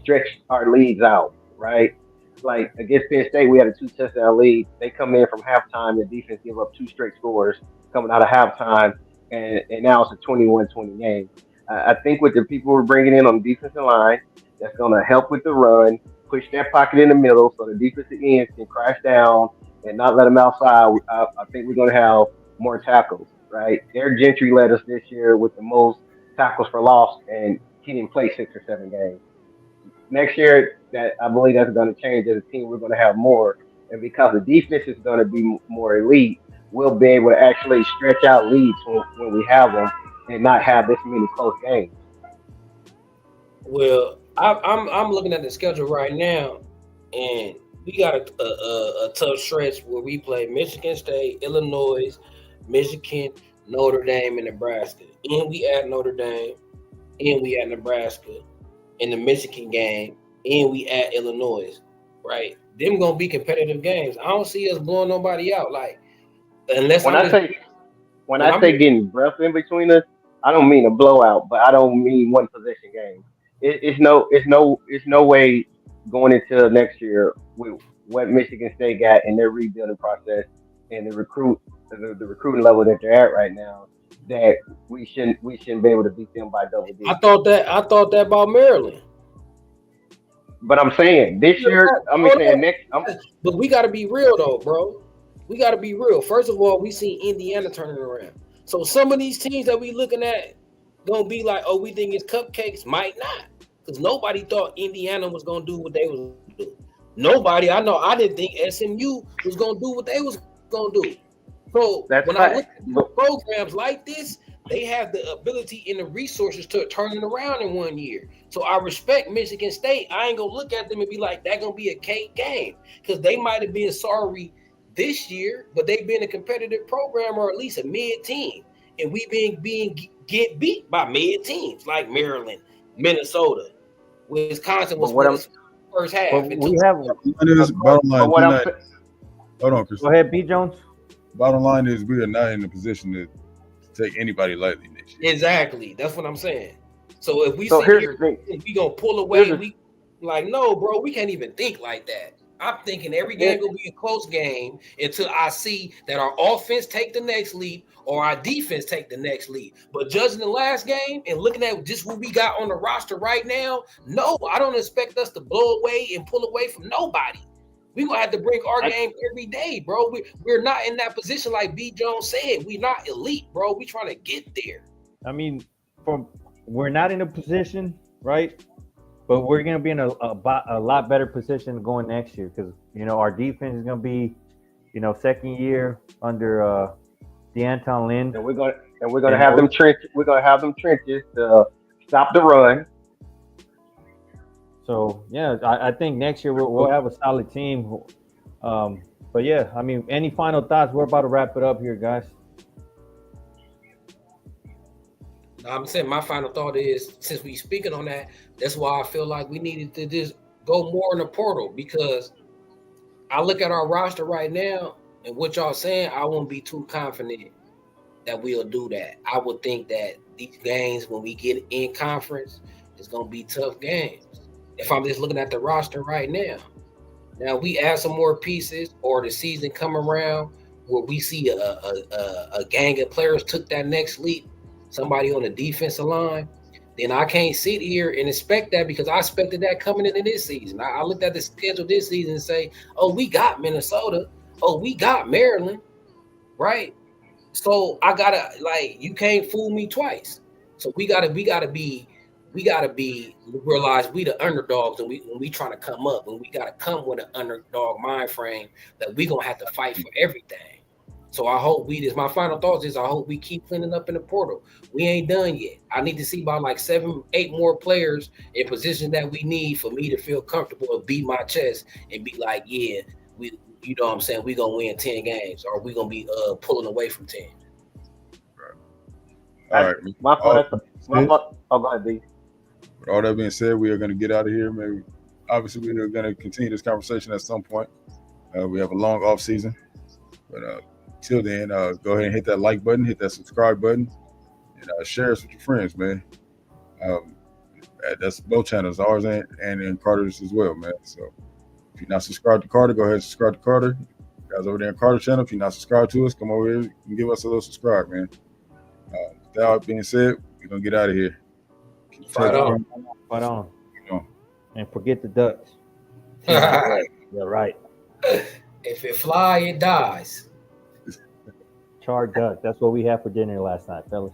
stretch our leads out, right? Like against Penn State, we had a 2 touchdown lead. They come in from halftime, the defense give up 2 straight scores coming out of halftime, and now it's a 21-20 game. I think with the people we're bringing in on the defensive line, that's going to help with the run, push that pocket in the middle so the defensive ends can crash down and not let them outside. I think we're going to have more tackles, right? Eric Gentry led us this year with the most tackles for loss, and he didn't play 6 or 7 games. Next year, that I believe that's going to change as a team. We're going to have more, and because the defense is going to be more elite, we'll be able to actually stretch out leads when we have them and not have this many close games. well, I'm looking at the schedule right now, and we got a tough stretch where we play Michigan State, Illinois, Michigan, Notre Dame, and Nebraska. And we at Notre Dame, and we at Nebraska in the Michigan game, and we at Illinois, right? Them gonna be competitive games. I don't see us blowing nobody out, like unless When I'm I just say when when I I'm say getting breath in between us, I don't mean a blowout, but I don't mean one possession game. It's no way going into next year with what Michigan State got in their rebuilding process and the recruiting level that they're at right now that we shouldn't be able to beat them by double digits. I thought that about Maryland. But I'm saying this year, I mean Hold saying next, on. But we got to be real though, bro. We got to be real. First of all, we see Indiana turning around. So some of these teams that we looking at gonna be like, oh, we think it's cupcakes. Might not, because nobody thought Indiana was gonna do what they was gonna do. Nobody. I know. I didn't think SMU was gonna do what they was gonna do. So that's when I look fact. at these programs like this, they have the ability and the resources to turn it around in 1 year. So I respect Michigan State. I ain't gonna look at them and be like, that gonna be a cake game, because they might have been sorry this year, but they've been a competitive program or at least a mid team, and we being get beat by mid teams like Maryland, Minnesota, Wisconsin But was what with I'm us first But half and we took. have. Bottom but line, what we're I'm not. Hold on, Chris. Go ahead, B Jones. Bottom line is we are not in a position to take anybody lightly next year. Exactly. That's what I'm saying. So if we so sit here's here, the thing. we gonna pull away. Here's We like, no, bro. We can't even think like that. I'm thinking every the, game gonna be a close game until I see that our offense take the next leap or our defense take the next leap. But judging the last game and looking at just what we got on the roster right now, no, I don't expect us to blow away and pull away from nobody. We gonna have to bring our I, game every day, bro. We're not in that position like B Jones said. We're not elite, bro. We trying to get there. I mean, we're not in a position, right? But we're gonna be in a lot better position going next year because our defense is gonna be, second year under DeAnton Lynn. and we're gonna have them trenches. We're gonna have them trenches to stop the run. So yeah, I think next year we'll have a solid team. But yeah, I mean, any final thoughts? We're about to wrap it up here, guys. I'm saying my final thought is, since we speaking on that, that's why I feel like we needed to just go more in the portal, because I look at our roster right now and what y'all saying, I won't be too confident that we'll do that. I would think that these games when we get in conference, it's gonna be tough games. If I'm just looking at the roster right now. Now we add some more pieces, or the season come around where we see a gang of players took that next leap, somebody on the defensive line, then I can't sit here and expect that, because I expected that coming into this season. I looked at the schedule this season and say, oh, we got Minnesota. Oh, we got Maryland, right? So I gotta, like, you can't fool me twice. So we gotta realize we the underdogs, and when we trying to come up, and we gotta come with an underdog mind frame that we gonna have to fight for everything. So I hope my final thoughts is I hope we keep cleaning up in the portal. We ain't done yet. I need to see about like 7, 8 more players in positions that we need for me to feel comfortable and beat my chest and be like, yeah, you know what I'm saying, we gonna win 10 games, or we gonna be pulling away from 10. All right. Oh, go ahead, B. With all that being said, we are going to get out of here. Maybe, obviously, we are going to continue this conversation at some point. We have a long off season, but till then, go ahead and hit that like button, hit that subscribe button, and share us with your friends, man. That's both channels, ours and Carter's as well, man. So if you're not subscribed to Carter, go ahead and subscribe to Carter. You guys over there in Carter channel, if you're not subscribed to us, come over here and give us a little subscribe, man. With that being said, we're going to get out of here. Fight on. Fight on. You know. And forget the ducks. You're right. If it fly, it dies. Charred duck. That's what we had for dinner last night, fellas.